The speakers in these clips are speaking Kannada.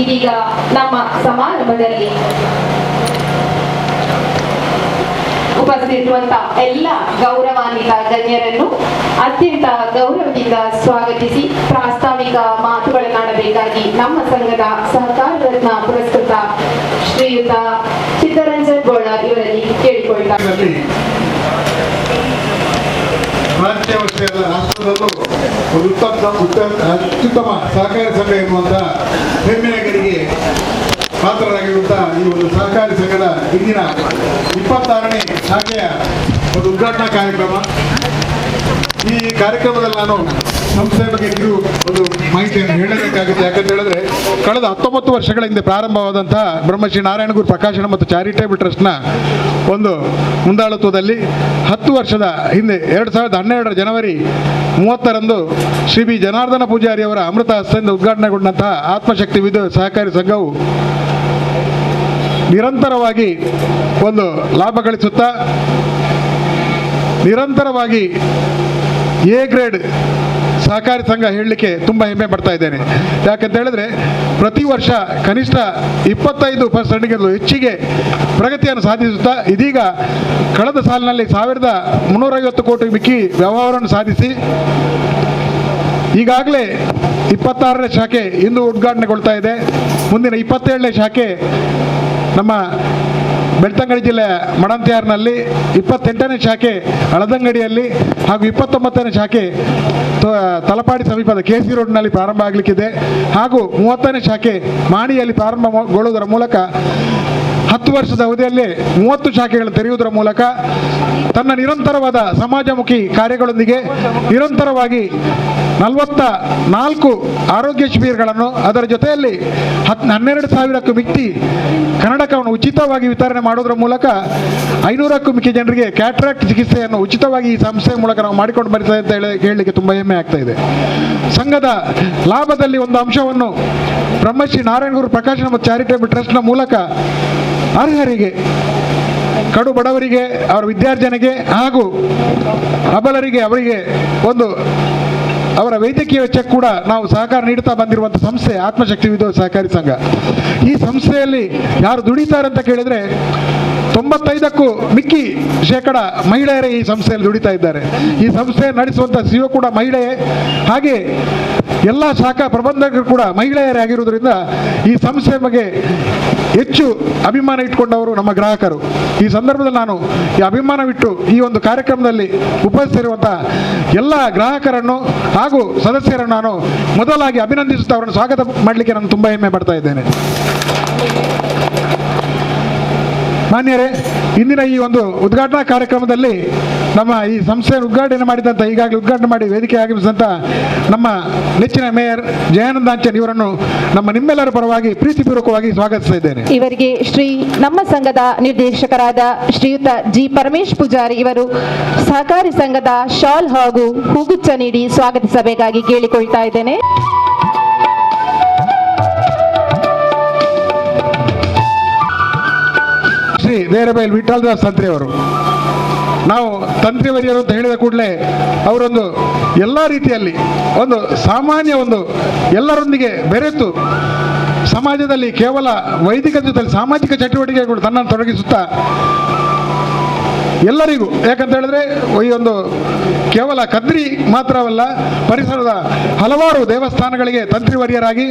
ಇದೀಗ ನಮ್ಮ ಸಮಾರಂಭದಲ್ಲಿ ಉಪಸ್ಥಿತಿರುವಂತಹ ಎಲ್ಲ ಗೌರವಾನ್ವಿತ ಗಣ್ಯರನ್ನು ಅತ್ಯಂತ ಗೌರವದಿಂದ ಸ್ವಾಗತಿಸಿ ಪ್ರಾಸ್ತಾವಿಕ ಮಾತುಗಳನ್ನಾಡಬೇಕಾಗಿ ನಮ್ಮ ಸಂಘದ ಸಹಕಾರ ರತ್ನ ಪುರಸ್ಕೃತ ಶ್ರೀಯುತ ಚಿತ್ತರಂಜನ್ ಗೋಳ ಇವರಲ್ಲಿ ಕೇಳಿಕೊಳ್ತಾರೆ. ರಾಷ್ಟ್ರದಲ್ಲೂ ಅತ್ಯುತ್ತಮ ಸಹಕಾರಿ ಸಂಘ ಎನ್ನುವಂತ ಹೆಮ್ಮೆಯರಿಗೆ ಪಾತ್ರರಾಗಿರುವಂತಹ ಈ ಒಂದು ಸಹಕಾರಿ ಸಂಘದ ಇಂದಿನ 26ನೇ ಶಾಖೆಯ ಒಂದು ಉದ್ಘಾಟನಾ ಕಾರ್ಯಕ್ರಮ. ಈ ಕಾರ್ಯಕ್ರಮದಲ್ಲಿ ನಾನು ಸಂಸ್ಥೆಯ ಬಗ್ಗೆ ಒಂದು ಮಾಹಿತಿಯನ್ನು ಹೇಳಬೇಕಾಗುತ್ತೆ. ಯಾಕಂತ ಹೇಳಿದ್ರೆ ಕಳೆದ 19 ವರ್ಷಗಳ ಹಿಂದೆ ಪ್ರಾರಂಭವಾದಂತಹ ಬ್ರಹ್ಮಶ್ರೀ ನಾರಾಯಣಗುರು ಪ್ರಕಾಶನ ಮತ್ತು ಚಾರಿಟೇಬಲ್ ಟ್ರಸ್ಟ್ನ ಒಂದು ಮುಂದಾಳತ್ವದಲ್ಲಿ 10 ವರ್ಷದ ಹಿಂದೆ 2012 ಜನವರಿ 30ರಂದು ಶ್ರೀ ಬಿ ಜನಾರ್ದನ ಪೂಜಾರಿ ಅವರ ಅಮೃತ ಹಸ್ತದಿಂದ ಉದ್ಘಾಟನೆಗೊಂಡಂತಹ ಆತ್ಮಶಕ್ತಿ ವಿದ್ಯುತ್ ಸಹಕಾರಿ ಸಂಘವು ನಿರಂತರವಾಗಿ ಒಂದು ಲಾಭ ಗಳಿಸುತ್ತಾ ನಿರಂತರವಾಗಿ ಎ ಗ್ರೇಡ್ ಸಹಕಾರಿ ಸಂಘ ಹೇಳಲಿಕ್ಕೆ ತುಂಬ ಹೆಮ್ಮೆ ಪಡ್ತಾ ಇದ್ದೇನೆ. ಯಾಕಂತ ಹೇಳಿದ್ರೆ ಪ್ರತಿ ವರ್ಷ ಕನಿಷ್ಠ 25%ಗಿಂತಲೂ ಹೆಚ್ಚಿಗೆ ಪ್ರಗತಿಯನ್ನು ಸಾಧಿಸುತ್ತಾ ಇದೀಗ ಕಳೆದ ಸಾಲಿನಲ್ಲಿ 1350 ಕೋಟಿ ಮಿಕ್ಕಿ ವ್ಯವಹಾರವನ್ನು ಸಾಧಿಸಿ ಈಗಾಗಲೇ 26ನೇ ಶಾಖೆ ಇಂದು ಉದ್ಘಾಟನೆಗೊಳ್ತಾ ಇದೆ. ಮುಂದಿನ 27ನೇ ಶಾಖೆ ನಮ್ಮ ಬೆಳ್ತಂಗಡಿ ಜಿಲ್ಲೆಯ ಮಡಂತ್ಯಾರ್ನಲ್ಲಿ, 28ನೇ ಶಾಖೆ ಹಳದಂಗಡಿಯಲ್ಲಿ ಹಾಗೂ 29ನೇ ಶಾಖೆ ತಲಪಾಡಿ ಸಮೀಪದ ಕೆಸಿ ರೋಡ್ನಲ್ಲಿ ಪ್ರಾರಂಭ ಆಗಲಿಕ್ಕಿದೆ. ಹಾಗೂ 30ನೇ ಶಾಖೆ ಮಾಣಿಯಲ್ಲಿ ಪ್ರಾರಂಭಗೊಳ್ಳುವುದರ ಮೂಲಕ 10 ವರ್ಷದ ಅವಧಿಯಲ್ಲಿ 30 ಶಾಖೆಗಳನ್ನು ತೆರೆಯುವುದರ ಮೂಲಕ ತನ್ನ ನಿರಂತರವಾದ ಸಮಾಜಮುಖಿ ಕಾರ್ಯಗಳೊಂದಿಗೆ ನಿರಂತರವಾಗಿ 44 ಆರೋಗ್ಯ ಶಿಬಿರಗಳನ್ನು ಅದರ ಜೊತೆಯಲ್ಲಿ 12,000ಕ್ಕೂ ಮಿಕ್ಕಿ ಕನ್ನಡಕವನ್ನು ಉಚಿತವಾಗಿ ವಿತರಣೆ ಮಾಡುವುದರ ಮೂಲಕ 500ಕ್ಕೂ ಮಿಕ್ಕಿ ಜನರಿಗೆ ಕ್ಯಾಟ್ರಾಕ್ಟ್ ಚಿಕಿತ್ಸೆಯನ್ನು ಉಚಿತವಾಗಿ ಈ ಸಂಸ್ಥೆಯ ಮೂಲಕ ನಾವು ಮಾಡಿಕೊಂಡು ಬರ್ತಾ ಅಂತ ಹೇಳಲಿಕ್ಕೆ ತುಂಬ ಹೆಮ್ಮೆ ಆಗ್ತಾ ಇದೆ. ಸಂಘದ ಲಾಭದಲ್ಲಿ ಒಂದು ಅಂಶವನ್ನು ಬ್ರಹ್ಮಶ್ರೀ ನಾರಾಯಣಗುರು ಪ್ರಕಾಶನ ಮತ್ತು ಚಾರಿಟೇಬಲ್ ಟ್ರಸ್ಟ್ನ ಮೂಲಕ ಅರ್ಹರಿಗೆ, ಕಡು ಬಡವರಿಗೆ, ಅವರ ವಿದ್ಯಾರ್ಜನೆಗೆ ಹಾಗೂ ಅಬಲರಿಗೆ ಅವರಿಗೆ ಒಂದು ಅವರ ವೈದ್ಯಕೀಯ ವೆಚ್ಚಕ್ಕೆ ಕೂಡ ನಾವು ಸಹಕಾರ ನೀಡುತ್ತಾ ಬಂದಿರುವಂಥ ಸಂಸ್ಥೆ ಆತ್ಮಶಕ್ತಿ ವಿದ್ಯುತ್ ಸಹಕಾರಿ ಸಂಘ. ಈ ಸಂಸ್ಥೆಯಲ್ಲಿ ಯಾರು ದುಡಿತಾರೆ ಅಂತ ಕೇಳಿದರೆ 95ಕ್ಕೂ ಮಿಕ್ಕಿ ಶೇಕಡ ಮಹಿಳೆಯರೇ ಈ ಸಂಸ್ಥೆಯಲ್ಲಿ ದುಡಿತಾ ಇದ್ದಾರೆ. ಈ ಸಂಸ್ಥೆ ನಡೆಸುವಂಥ ಸಿಒ ಕೂಡ ಮಹಿಳೆಯೇ, ಹಾಗೆ ಎಲ್ಲ ಶಾಖಾ ಪ್ರಬಂಧಕರು ಕೂಡ ಮಹಿಳೆಯರೇ ಆಗಿರುವುದರಿಂದ ಈ ಸಂಸ್ಥೆ ಬಗ್ಗೆ ಹೆಚ್ಚು ಅಭಿಮಾನ ಇಟ್ಟುಕೊಂಡವರು ನಮ್ಮ ಗ್ರಾಹಕರು. ಈ ಸಂದರ್ಭದಲ್ಲಿ ನಾನು ಈ ಅಭಿಮಾನವಿಟ್ಟು ಈ ಒಂದು ಕಾರ್ಯಕ್ರಮದಲ್ಲಿ ಉಪಸ್ಥಿತಿರುವಂಥ ಎಲ್ಲ ಗ್ರಾಹಕರನ್ನು ಹಾಗೂ ಸದಸ್ಯರನ್ನು ನಾನು ಮೊದಲಾಗಿ ಅಭಿನಂದಿಸುತ್ತಾ ಅವರನ್ನು ಸ್ವಾಗತ ಮಾಡಲಿಕ್ಕೆ ನಾನು ತುಂಬ ಹೆಮ್ಮೆ ಪಡ್ತಾ ಇದ್ದೇನೆ. ಮಾನ್ಯರೇ, ಇಂದಿನ ಈ ಒಂದು ಉದ್ಘಾಟನಾ ಕಾರ್ಯಕ್ರಮದಲ್ಲಿ ನಮ್ಮ ಈ ಸಂಸ್ಥೆಯನ್ನು ಉದ್ಘಾಟನೆ ಈಗಾಗಲೇ ಉದ್ಘಾಟನೆ ಮಾಡಿ ವೇದಿಕೆ ಆಗಮಿಸಿದಂಥ ನಮ್ಮ ನೆಚ್ಚಿನ ಮೇಯರ್ ಜಯಾನಂದ ಆಂಚನ್ ಇವರನ್ನು ನಿಮ್ಮೆಲ್ಲರ ಪರವಾಗಿ ಪ್ರೀತಿಪೂರ್ವಕವಾಗಿ ಸ್ವಾಗತಿಸ್ತಾ ಇದ್ದೇನೆ. ಇವರಿಗೆ ನಮ್ಮ ಸಂಘದ ನಿರ್ದೇಶಕರಾದ ಶ್ರೀಯುತ ಜಿ ಪರಮೇಶ್ ಪೂಜಾರಿ ಇವರು ಸಹಕಾರಿ ಸಂಘದ ಶಾಲ್ ಹಾಗೂ ಹೂಗುಚ್ಛ ನೀಡಿ ಸ್ವಾಗತಿಸಬೇಕಾಗಿ ಕೇಳಿಕೊಳ್ತಾ ಇದ್ದೇನೆ. ಶ್ರೀ ದೇರಬೈಲ್ ವಿಠಲದಾಸ್ ತಂತ್ರಿ ಅವರು, ನಾವು ತಂತ್ರಿವರಿಯರು ಅಂತ ಹೇಳಿದ ಕೂಡಲೇ ಅವರೊಂದು ಎಲ್ಲ ರೀತಿಯಲ್ಲಿ ಒಂದು ಸಾಮಾನ್ಯ ಎಲ್ಲರೊಂದಿಗೆ ಬೆರೆತು ಸಮಾಜದಲ್ಲಿ ಕೇವಲ ವೈದಿಕ ಜೊತೆಯಲ್ಲಿ ಸಾಮಾಜಿಕ ಚಟುವಟಿಕೆಗಳು ತನ್ನನ್ನು ತೊಡಗಿಸುತ್ತಾ ಎಲ್ಲರಿಗೂ, ಯಾಕಂತ ಹೇಳಿದ್ರೆ ಈ ಒಂದು ಕೇವಲ ಕದ್ರಿ ಮಾತ್ರವಲ್ಲ, ಪರಿಸರದ ಹಲವಾರು ದೇವಸ್ಥಾನಗಳಿಗೆ ತಂತ್ರಿವರಿಯರಾಗಿ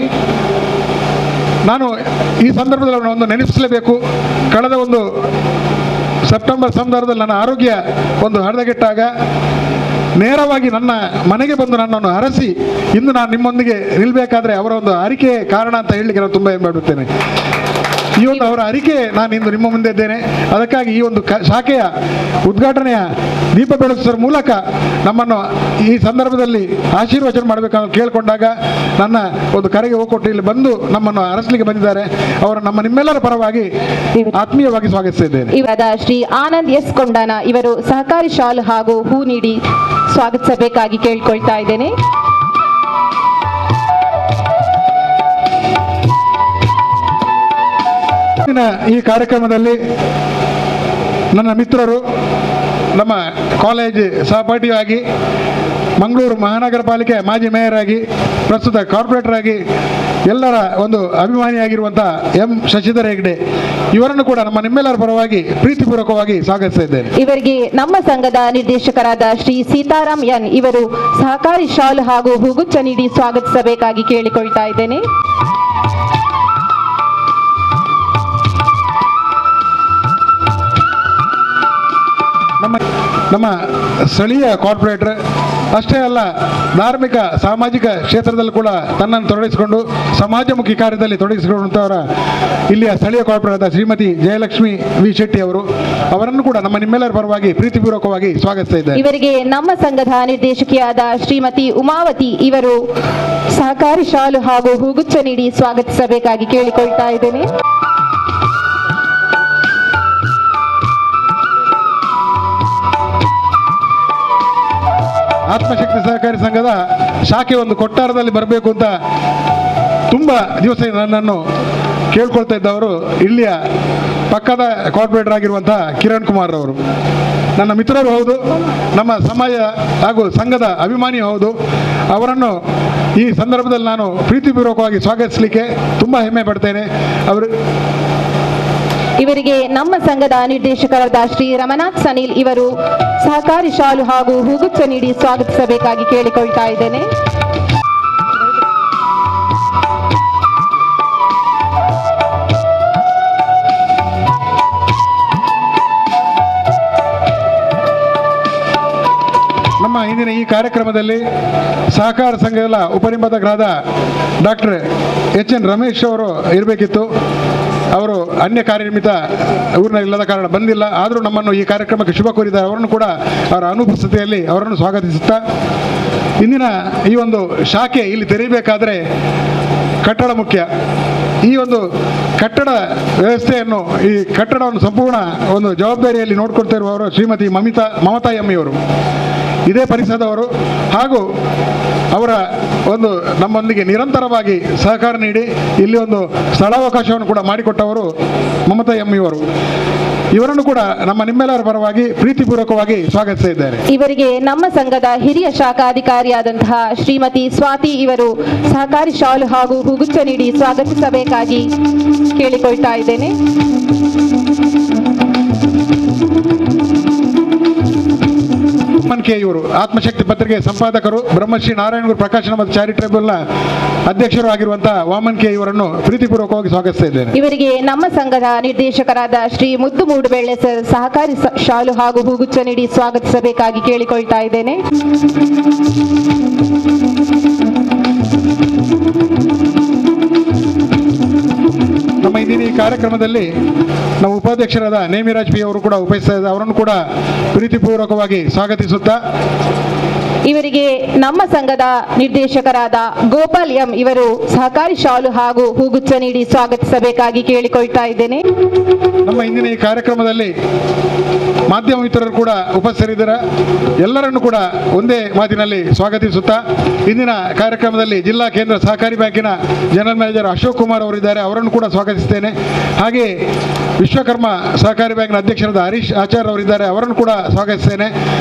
ನಾನು ಈ ಸಂದರ್ಭದಲ್ಲಿ ಒಂದು ನೆನಪಿಸಲೇಬೇಕು. ಕಳೆದ ಸೆಪ್ಟೆಂಬರ್ ಸಂದರ್ಭದಲ್ಲಿ ನನ್ನ ಆರೋಗ್ಯ ಹದಗೆಟ್ಟಾಗ ನೇರವಾಗಿ ನನ್ನ ಮನೆಗೆ ಬಂದು ನನ್ನನ್ನು ಹರಸಿ ಇಂದು ನಾನು ನಿಮ್ಮೊಂದಿಗೆ ನಿಲ್ಲಬೇಕಾದ್ರೆ ಅವರ ಅರಿಕೆ ಕಾರಣ ಅಂತ ಹೇಳಲಿಕ್ಕೆ ನಾನು ತುಂಬ ಹೆಮ್ಮೆ ಪಡುತ್ತೇನೆ. ಈ ಅವರ ಅರಿಕೆ ನಾನು ಇಂದು ನಿಮ್ಮ ಮುಂದೆ ಇದ್ದೇನೆ. ಅದಕ್ಕಾಗಿ ಈ ಶಾಖೆಯ ಉದ್ಘಾಟನೆಯ ದೀಪ ಬೆಳಗಿಸುವ ಮೂಲಕ ನಮ್ಮನ್ನು ಈ ಸಂದರ್ಭದಲ್ಲಿ ಆಶೀರ್ವಚನ ಮಾಡಬೇಕಂತ ಕೇಳಿಕೊಂಡಾಗ ನನ್ನ ಕರೆಗೆ ಹೋಗ್ಕೊಟ್ಟು ಇಲ್ಲಿ ಬಂದು ನಮ್ಮನ್ನು ಅರಸಲಿಕ್ಕೆ ಬಂದಿದ್ದಾರೆ. ಅವರು ನಿಮ್ಮೆಲ್ಲರ ಪರವಾಗಿ ಆತ್ಮೀಯವಾಗಿ ಸ್ವಾಗತಿಸ್ತಾ ಇದ್ದೇನೆ. ಇವರಾದ ಶ್ರೀ ಆನಂದ್ ಎಸ್ ಕೊಂಡಾನ ಇವರು ಸಹಕಾರಿ ಶಾಲ್ ಹಾಗೂ ಹೂ ನೀಡಿ ಸ್ವಾಗತಿಸಬೇಕಾಗಿ ಕೇಳಿಕೊಳ್ತಾ ಇದ್ದೇನೆ. ಈ ಕಾರ್ಯಕ್ರಮದಲ್ಲಿ ನನ್ನ ಮಿತ್ರರು, ನಮ್ಮ ಕಾಲೇಜ್ ಸಹಪಾಠಿಯಾಗಿ ಮಂಗಳೂರು ಮಹಾನಗರ ಪಾಲಿಕೆ ಮಾಜಿ ಮೇಯರ್ ಆಗಿ ಪ್ರಸ್ತುತ ಕಾರ್ಪೊರೇಟರ್ ಆಗಿ ಎಲ್ಲರ ಒಂದು ಅಭಿಮಾನಿಯಾಗಿರುವಂಥ ಎಂ ಶಶಿಧರ್ ಹೆಗ್ಡೆ ಇವರನ್ನು ಕೂಡ ನಿಮ್ಮೆಲ್ಲರ ಪರವಾಗಿ ಪ್ರೀತಿಪೂರ್ವಕವಾಗಿ ಸ್ವಾಗತಿಸ್ತಾ ಇದ್ದೇನೆ. ಇವರಿಗೆ ನಮ್ಮ ಸಂಘದ ನಿರ್ದೇಶಕರಾದ ಶ್ರೀ ಸೀತಾರಾಮ್ ಎನ್ ಇವರು ಸಹಕಾರಿ ಶಾಲ್ ಹಾಗೂ ಹೂಗುಚ್ಛ ನೀಡಿ ಸ್ವಾಗತಿಸಬೇಕಾಗಿ ಕೇಳಿಕೊಳ್ತಾ ಇದ್ದೇನೆ. ನಮ್ಮ ಸ್ಥಳೀಯ ಕಾರ್ಪೊರೇಟರ್ ಅಷ್ಟೇ ಅಲ್ಲ, ಧಾರ್ಮಿಕ ಸಾಮಾಜಿಕ ಕ್ಷೇತ್ರದಲ್ಲಿ ಕೂಡ ತನ್ನನ್ನು ತೊಡಗಿಸಿಕೊಂಡು ಸಮಾಜಮುಖಿ ಕಾರ್ಯದಲ್ಲಿ ತೊಡಗಿಸಿಕೊಂಡಂಥವರ ಇಲ್ಲಿಯ ಸ್ಥಳೀಯ ಕಾರ್ಪೊರೇಟರ್ ಶ್ರೀಮತಿ ಜಯಲಕ್ಷ್ಮಿ ವಿ ಶೆಟ್ಟಿ ಅವರನ್ನು ಕೂಡ ನಿಮ್ಮೆಲ್ಲರ ಪರವಾಗಿ ಪ್ರೀತಿಪೂರ್ವಕವಾಗಿ ಸ್ವಾಗತಿಸ್ತಾ ಇದ್ದಾರೆ. ಇವರಿಗೆ ನಮ್ಮ ಸಂಘದ ನಿರ್ದೇಶಕಿಯಾದ ಶ್ರೀಮತಿ ಉಮಾವತಿ ಇವರು ಸಹಕಾರಿ ಶಾಲು ಹಾಗೂ ಹೂಗುಚ್ಛ ನೀಡಿ ಸ್ವಾಗತಿಸಬೇಕಾಗಿ ಕೇಳಿಕೊಳ್ತಾ ಇದ್ದೇನೆ. ಆತ್ಮಶಕ್ತಿ ಸಹಕಾರಿ ಸಂಘದ ಶಾಖೆ ಒಂದು ಕೊಟ್ಟಾರದಲ್ಲಿ ಬರಬೇಕು ಅಂತ ತುಂಬ ದಿವಸ ನನ್ನನ್ನು ಕೇಳ್ಕೊಳ್ತಾ ಇದ್ದವರು ಇಲ್ಲಿಯ ಪಕ್ಕದ ಕಾರ್ಪೊರೇಟರ್ ಆಗಿರುವಂಥ ಕಿರಣ್ ಕುಮಾರ್ ಅವರು ನನ್ನ ಮಿತ್ರರು ಹೌದು, ನಮ್ಮ ಸಮಾಜ ಹಾಗೂ ಸಂಘದ ಅಭಿಮಾನಿ ಹೌದು. ಅವರನ್ನು ಈ ಸಂದರ್ಭದಲ್ಲಿ ನಾನು ಪ್ರೀತಿಪೂರ್ವಕವಾಗಿ ಸ್ವಾಗತಿಸಲಿಕ್ಕೆ ತುಂಬ ಹೆಮ್ಮೆ ಪಡ್ತೇನೆ. ಇವರಿಗೆ ನಮ್ಮ ಸಂಘದ ನಿರ್ದೇಶಕರಾದ ಶ್ರೀ ರಮನಾಥ್ ಸನಿಲ್ ಇವರು ಸಹಕಾರಿ ಶಾಲು ಹಾಗೂ ಹೂಗುಚ್ಛ ನೀಡಿ ಸ್ವಾಗತಿಸಬೇಕಾಗಿ ಕೇಳಿಕೊಳ್ತಾ ಇದ್ದೇನೆ. ನಮ್ಮ ಇಂದಿನ ಈ ಕಾರ್ಯಕ್ರಮದಲ್ಲಿ ಸಹಕಾರ ಸಂಘದ ಉಪನಿಬಂಧಕರಾದ ಡಾಕ್ಟರ್ ಎಚ್ ಎನ್ ರಮೇಶ್ ಅವರು ಇರಬೇಕಿತ್ತು. ಅವರು ಅನ್ಯ ಕಾರ್ಯನಿಮಿತ್ತ ಊರಿನಲ್ಲಿ ಇಲ್ಲದ ಕಾರಣ ಬಂದಿಲ್ಲ. ಆದರೂ ನಮ್ಮನ್ನು ಈ ಕಾರ್ಯಕ್ರಮಕ್ಕೆ ಶುಭ ಕೋರಿದ್ದಾರೆ. ಅವರನ್ನು ಕೂಡ ಅವರ ಅನುಪಸ್ಥಿತಿಯಲ್ಲಿ ಅವರನ್ನು ಸ್ವಾಗತಿಸುತ್ತಾ, ಇಂದಿನ ಈ ಒಂದು ಶಾಖೆ ಇಲ್ಲಿ ತೆರೆಯಬೇಕಾದರೆ ಕಟ್ಟಡ ಮುಖ್ಯ. ಈ ಒಂದು ಕಟ್ಟಡ ವ್ಯವಸ್ಥೆಯನ್ನು, ಈ ಕಟ್ಟಡವನ್ನು ಸಂಪೂರ್ಣ ಒಂದು ಜವಾಬ್ದಾರಿಯಲ್ಲಿ ನೋಡ್ಕೊಳ್ತಾ ಇರುವವರು ಶ್ರೀಮತಿ ಮಮತಾ ಎಮ್ಮಿಯವರು, ಇದೇ ಪರಿಸರದವರು ಹಾಗೂ ಅವರ ಒಂದು ನಮ್ಮೊಂದಿಗೆ ನಿರಂತರವಾಗಿ ಸಹಕಾರ ನೀಡಿ ಇಲ್ಲಿ ಒಂದು ಸ್ಥಳಾವಕಾಶವನ್ನು ಕೂಡ ಮಾಡಿಕೊಟ್ಟವರು ಮಮತಾ ಎಮ್ಮಿಯವರು. ಇವರನ್ನು ಕೂಡ ನಿಮ್ಮೆಲ್ಲರ ಪರವಾಗಿ ಪ್ರೀತಿಪೂರ್ವಕವಾಗಿ ಸ್ವಾಗತಿಸ್ತಾ ಇದ್ದಾರೆ. ಇವರಿಗೆ ನಮ್ಮ ಸಂಘದ ಹಿರಿಯ ಶಾಖಾಧಿಕಾರಿಯಾದಂತಹ ಶ್ರೀಮತಿ ಸ್ವಾತಿ ಇವರು ಸಹಕಾರಿ ಶಾಲು ಹಾಗೂ ಹೂಗುಚ್ಛ ನೀಡಿ ಸ್ವಾಗತಿಸಬೇಕಾಗಿ ಕೇಳಿಕೊಳ್ತಾ ಇದ್ದೇನೆ. ಕೆ ಇವರು ಆತ್ಮಶಕ್ತಿ ಪತ್ರಿಕೆ ಸಂಪಾದಕರು, ಬ್ರಹ್ಮಶ್ರೀ ನಾರಾಯಣಗುರು ಪ್ರಕಾಶನ ಮತ್ತು ಚಾರಿಟೇಬಲ್ನ ಅಧ್ಯಕ್ಷರು ಆಗಿರುವಂತಹ ವಾಮನ್ ಕೆ ಇವರನ್ನು ಪ್ರೀತಿಪೂರ್ವಕವಾಗಿ ಸ್ವಾಗತಿಸ್ತಾ ಇದ್ದೇನೆ. ಇವರಿಗೆ ನಮ್ಮ ಸಂಘದ ನಿರ್ದೇಶಕರಾದ ಶ್ರೀ ಮುದ್ದು ಮೂಡುಬೆಳ್ಳೆ ಸರ್ ಸಹಕಾರಿ ಶಾಲು ಹಾಗೂ ಹೂಗುಚ್ಛ ನೀಡಿ ಸ್ವಾಗತಿಸಬೇಕಾಗಿ ಕೇಳಿಕೊಳ್ತಾ ಇದ್ದೇನೆ. ನಮ್ಮ ಇಂದಿನ ಈ ಕಾರ್ಯಕ್ರಮದಲ್ಲಿ ನಮ್ಮ ಉಪಾಧ್ಯಕ್ಷರಾದ ನೇಮಿರಾಜ್ ಪಿ ಅವರು ಕೂಡ ಉಪಸ್ಥಿತ, ಅವರನ್ನು ಕೂಡ ಪ್ರೀತಿಪೂರ್ವಕವಾಗಿ ಸ್ವಾಗತಿಸುತ್ತಾ, ಇವರಿಗೆ ನಮ್ಮ ಸಂಘದ ನಿರ್ದೇಶಕರಾದ ಗೋಪಾಲ್ ಎಂ ಇವರು ಸಹಕಾರಿ ಶಾಲು ಹಾಗೂ ಹೂಗುಚ್ಛ ನೀಡಿ ಸ್ವಾಗತಿಸಬೇಕಾಗಿ ಕೇಳಿಕೊಳ್ತಾ ಇದ್ದೇನೆ. ನಮ್ಮ ಇಂದಿನ ಈ ಕಾರ್ಯಕ್ರಮದಲ್ಲಿ ಮಾಧ್ಯಮ ಮಿತ್ರರು ಕೂಡ ಉಪಸ್ಥಿತರಿದ್ದಾರೆ. ಎಲ್ಲರನ್ನು ಕೂಡ ಒಂದೇ ಮಾತಿನಲ್ಲಿ ಸ್ವಾಗತಿಸುತ್ತಾ, ಇಂದಿನ ಕಾರ್ಯಕ್ರಮದಲ್ಲಿ ಜಿಲ್ಲಾ ಕೇಂದ್ರ ಸಹಕಾರಿ ಬ್ಯಾಂಕಿನ ಜನರಲ್ ಮ್ಯಾನೇಜರ್ ಅಶೋಕ್ ಕುಮಾರ್ ಅವರಿದ್ದಾರೆ, ಅವರನ್ನು ಕೂಡ ಸ್ವಾಗತಿಸುತ್ತೇನೆ. ಹಾಗೆ ವಿಶ್ವಕರ್ಮ ಸಹಕಾರಿ ಬ್ಯಾಂಕ್ನ ಅಧ್ಯಕ್ಷರಾದ ಹರೀಶ್ ಆಚಾರ್ ಅವರಿದ್ದಾರೆ, ಅವರನ್ನು ಕೂಡ ಸ್ವಾಗತಿಸ್ತೇನೆ.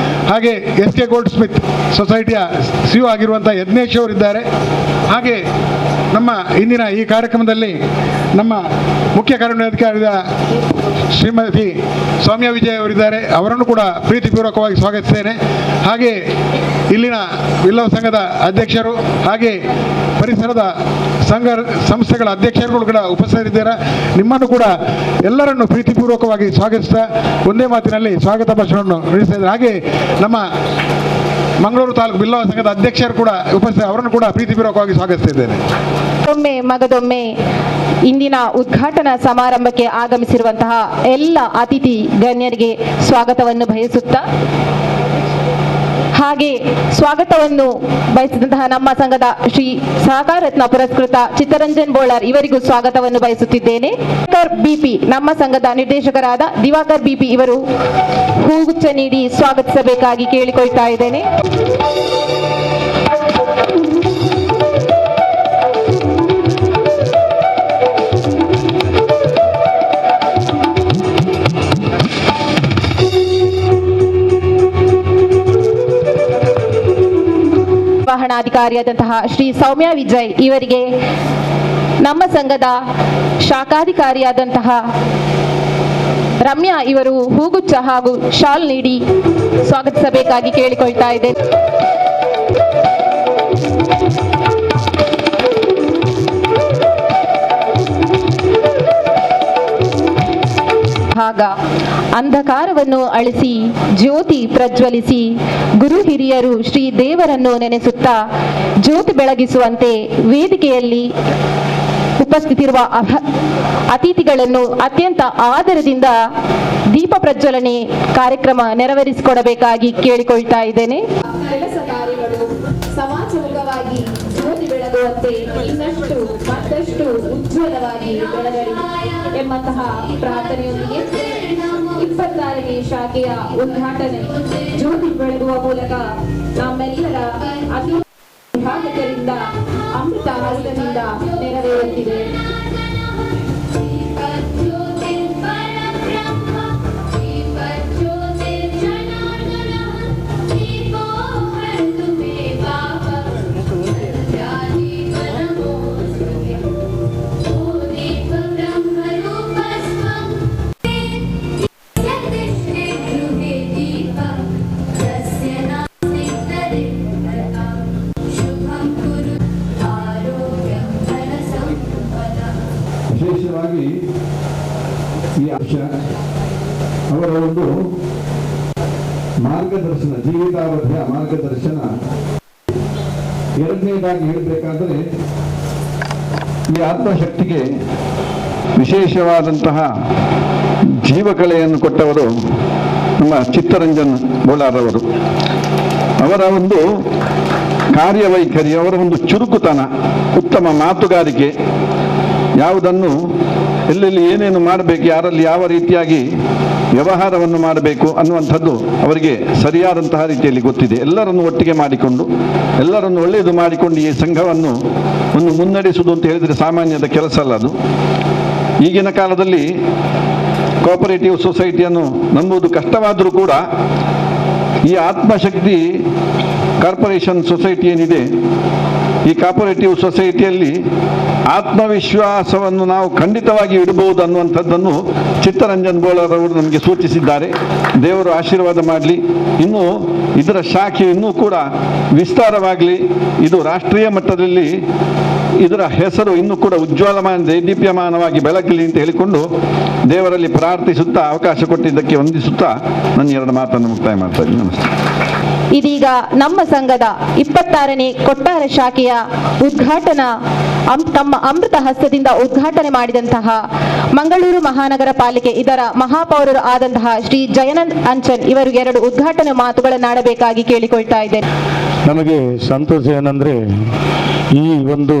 ಹಾಗೆ ಎಸ್ ಕೆ ಗೋಲ್ಡ್ ಸ್ಮಿತ್ ಸೊಸೈಟಿಯ ಸಿಒ ಆಗಿರುವಂಥ ಯಜ್ಞೇಶ್ ಅವರಿದ್ದಾರೆ. ಹಾಗೆ ನಮ್ಮ ಇಂದಿನ ಈ ಕಾರ್ಯಕ್ರಮದಲ್ಲಿ ನಮ್ಮ ಮುಖ್ಯ ಕಾರ್ಯನಿರ್ವಹಣಾಧಿಕಾರಿಯಾದ ಶ್ರೀಮತಿ ಸೌಮ್ಯ ವಿಜಯ್ ಅವರಿದ್ದಾರೆ, ಅವರನ್ನು ಕೂಡ ಪ್ರೀತಿಪೂರ್ವಕವಾಗಿ ಸ್ವಾಗತಿಸ್ತೇನೆ. ಹಾಗೆ ಇಲ್ಲಿನ ವಿಲ್ಲವ ಸಂಘದ ಅಧ್ಯಕ್ಷರು ಹಾಗೆ ಪರಿಸರದ ಸಂಸ್ಥೆಗಳ ಅಧ್ಯಕ್ಷರುಗಳು ಕೂಡ ಉಪಸ್ಥಿತರಿದ್ದಾರೆ. ನಿಮ್ಮನ್ನು ಕೂಡ ಎಲ್ಲರನ್ನು ಪ್ರೀತಿಪೂರ್ವಕವಾಗಿ ಸ್ವಾಗತಿಸ್ತಾ ಒಂದೇ ಮಾತಿನಲ್ಲಿ ಸ್ವಾಗತ ಭಾಷಣವನ್ನು ನಡೆಸ್ತಾ ಇದ್ದಾರೆ. ಹಾಗೆ ನಮ್ಮ ಮಂಗಳೂರು ತಾಲೂಕು ಬಿಲ್ಲವ ಸಂಘದ ಅಧ್ಯಕ್ಷರು ಕೂಡ ಉಪಸ್ಥಿತ, ಅವರನ್ನು ಕೂಡ ಪ್ರೀತಿಪೂರ್ವಕವಾಗಿ ಸ್ವಾಗತಿಸಿದ್ದೇನೆ. ಮಗದೊಮ್ಮೆ ಇಂದಿನ ಉದ್ಘಾಟನಾ ಸಮಾರಂಭಕ್ಕೆ ಆಗಮಿಸಿರುವಂತಹ ಎಲ್ಲ ಅತಿಥಿ ಗಣ್ಯರಿಗೆ ಸ್ವಾಗತವನ್ನು ಬಯಸುತ್ತಾ, ಹಾಗೆ ಸ್ವಾಗತವನ್ನು ಬಯಸಿದಂತಹ ನಮ್ಮ ಸಂಘದ ಶ್ರೀ ಸಹಕಾರ ರತ್ನ ಪುರಸ್ಕೃತ ಚಿತ್ತರಂಜನ್ ಬೋಳಾರ್ ಇವರಿಗೂ ಸ್ವಾಗತವನ್ನು ಬಯಸುತ್ತಿದ್ದೇನೆ. ಬಿಪಿ ನಮ್ಮ ಸಂಘದ ನಿರ್ದೇಶಕರಾದ ದಿವಾಕರ್ ಬಿಪಿ ಇವರು ಹೂಗುಚ್ಛ ನೀಡಿ ಸ್ವಾಗತಿಸಬೇಕಾಗಿ ಕೇಳಿಕೊಳ್ತಾ ಇದ್ದೇನೆ. ಕಾರ್ಯನಿರ್ವಹಣಾಧಿಕಾರಿಯಾದಂತಹ ಶ್ರೀ ಸೌಮ್ಯ ವಿಜಯ್ ಇವರಿಗೆ ನಮ್ಮ ಸಂಘದ ಶಾಖಾಧಿಕಾರಿಯಾದಂತಹ ರಮ್ಯಾ ಇವರು ಹೂಗುಚ್ಛ ಹಾಗೂ ಶಾಲ್ ನೀಡಿ ಸ್ವಾಗತಿಸಬೇಕಾಗಿ ಕೇಳಿಕೊಳ್ತಾ ಇದ್ದೇನೆ. ಭಾಗ ಅಂಧಕಾರವನ್ನು ಅಳಿಸಿ ಜ್ಯೋತಿ ಪ್ರಜ್ವಲಿಸಿ ಗುರು ಹಿರಿಯರು ಶ್ರೀ ದೇವರನ್ನು ನೆನೆಸುತ್ತಾ ಜ್ಯೋತಿ ಬೆಳಗಿಸುವಂತೆ ವೇದಿಕೆಯಲ್ಲಿ ಉಪಸ್ಥಿತಿರುವ ಅತಿಥಿಗಳನ್ನು ಅತ್ಯಂತ ಆದರದಿಂದ ದೀಪ ಪ್ರಜ್ವಲನೆ ಕಾರ್ಯಕ್ರಮ ನೆರವೇರಿಸಿಕೊಡಬೇಕಾಗಿ ಕೇಳಿಕೊಳ್ತಾ ಇದ್ದೇನೆ. ಕೆಲಸ ಕಾರ್ಯಗಳು ಸಮಾಜಮುಖವಾಗಿ ಜ್ಯೋತಿ ಬೆಳಗುವಂತೆ ಇನ್ನಷ್ಟು ಮತ್ತಷ್ಟು ಉಜ್ವಲವಾಗಿ ಬೆಳಗಲಿ ಎಂಬಂತಹ ಪ್ರಾರ್ಥನೆಯೊಂದಿಗೆ 26ನೇ ಶಾಖೆಯ ಉದ್ಘಾಟನೆ ಜ್ಯೋತಿ ಬೆಳಗುವ ಮೂಲಕ ನಮ್ಮೆಲ್ಲರ ಅತಿ ವಿಭಾಗಕರಿಂದ ಅಮೃತ ಹಸ್ತದಿಂದ ನೆರವೇರುತ್ತಿದೆ. ವಿಶೇಷವಾಗಿ ಈ ಅಂಶ ಅವರ ಒಂದು ಮಾರ್ಗದರ್ಶನ, ಜೀವಿತಾವಧಿಯ ಮಾರ್ಗದರ್ಶನ. ಎರಡನೇದಾಗಿ ಹೇಳಬೇಕಾದರೆ ಈ ಆತ್ಮಶಕ್ತಿಗೆ ವಿಶೇಷವಾದಂತಹ ಜೀವಕಲೆಯನ್ನು ಕೊಟ್ಟವರು ನಮ್ಮ ಚಿತ್ತರಂಜನ್ ಬೋಳಾರ್ ಅವರು. ಅವರ ಒಂದು ಕಾರ್ಯವೈಖರಿ, ಅವರ ಒಂದು ಚುರುಕುತನ, ಉತ್ತಮ ಮಾತುಗಾರಿಕೆ, ಯಾವುದನ್ನು ಎಲ್ಲೆಲ್ಲಿ ಏನೇನು ಮಾಡಬೇಕು, ಯಾರಲ್ಲಿ ಯಾವ ರೀತಿಯಾಗಿ ವ್ಯವಹಾರವನ್ನು ಮಾಡಬೇಕು ಅನ್ನುವಂಥದ್ದು ಅವರಿಗೆ ಸರಿಯಾದಂತಹ ರೀತಿಯಲ್ಲಿ ಗೊತ್ತಿದೆ. ಎಲ್ಲರನ್ನು ಒಟ್ಟಿಗೆ ಮಾಡಿಕೊಂಡು ಎಲ್ಲರನ್ನು ಒಳ್ಳೆಯದು ಮಾಡಿಕೊಂಡು ಈ ಸಂಘವನ್ನು ಒಂದು ಮುನ್ನಡೆಸುವುದು ಅಂತ ಹೇಳಿದರೆ ಸಾಮಾನ್ಯದ ಕೆಲಸ ಅಲ್ಲ ಅದು. ಈಗಿನ ಕಾಲದಲ್ಲಿ ಕೋಆಪರೇಟಿವ್ ಸೊಸೈಟಿಯನ್ನು ನಂಬುವುದು ಕಷ್ಟವಾದರೂ ಕೂಡ ಈ ಆತ್ಮಶಕ್ತಿ ಕಾರ್ಪೊರೇಷನ್ ಸೊಸೈಟಿ ಏನಿದೆ, ಈ ಕೋಆಪರೇಟಿವ್ ಸೊಸೈಟಿಯಲ್ಲಿ ಆತ್ಮವಿಶ್ವಾಸವನ್ನು ನಾವು ಖಂಡಿತವಾಗಿ ಇಡಬಹುದು ಅನ್ನುವಂಥದ್ದನ್ನು ಚಿತ್ತರಂಜನ್ ಬೋಳಾರ್ ಅವರು ನಮಗೆ ಸೂಚಿಸಿದ್ದಾರೆ. ದೇವರು ಆಶೀರ್ವಾದ ಮಾಡಲಿ. ಇನ್ನೂ ಇದರ ಶಾಖೆ ಇನ್ನೂ ಕೂಡ ವಿಸ್ತಾರವಾಗಲಿ. ಇದು ರಾಷ್ಟ್ರೀಯ ಮಟ್ಟದಲ್ಲಿ ಇದರ ಹೆಸರು ಇನ್ನೂ ಕೂಡ ದೀಪ್ಯಮಾನವಾಗಿ ಬೆಳಗಲಿ ಅಂತ ಹೇಳಿಕೊಂಡು ದೇವರಲ್ಲಿ ಪ್ರಾರ್ಥಿಸುತ್ತಾ ಅವಕಾಶ ಕೊಟ್ಟಿದ್ದಕ್ಕೆ ವಂದಿಸುತ್ತಾ ನನ್ನ ಎರಡು ಮಾತನ್ನು ಮುಕ್ತಾಯ ಮಾಡ್ತಾ ಇದ್ದೀನಿ. ನಮಸ್ತೆ. ಇದೀಗ ನಮ್ಮ ಸಂಘದ 26ನೇ ಕೊಟ್ಟಾರ ಶಾಖೆಯ ಉದ್ಘಾಟನಾ ತಮ್ಮ ಅಮೃತ ಹಸ್ತದಿಂದ ಉದ್ಘಾಟನೆ ಮಾಡಿದಂತಹ ಮಂಗಳೂರು ಮಹಾನಗರ ಪಾಲಿಕೆ ಇದರ ಮಹಾಪೌರರು ಆದಂತಹ ಶ್ರೀ ಜಯನಂದ್ ಅಂಚನ್ ಇವರು ಎರಡು ಉದ್ಘಾಟನೆ ಮಾತುಗಳನ್ನಾಡಬೇಕಾಗಿ ಕೇಳಿಕೊಳ್ತಾ ಇದ್ದೇನೆ. ನಮಗೆ ಸಂತೋಷ ಏನಂದರೆ ಈ ಒಂದು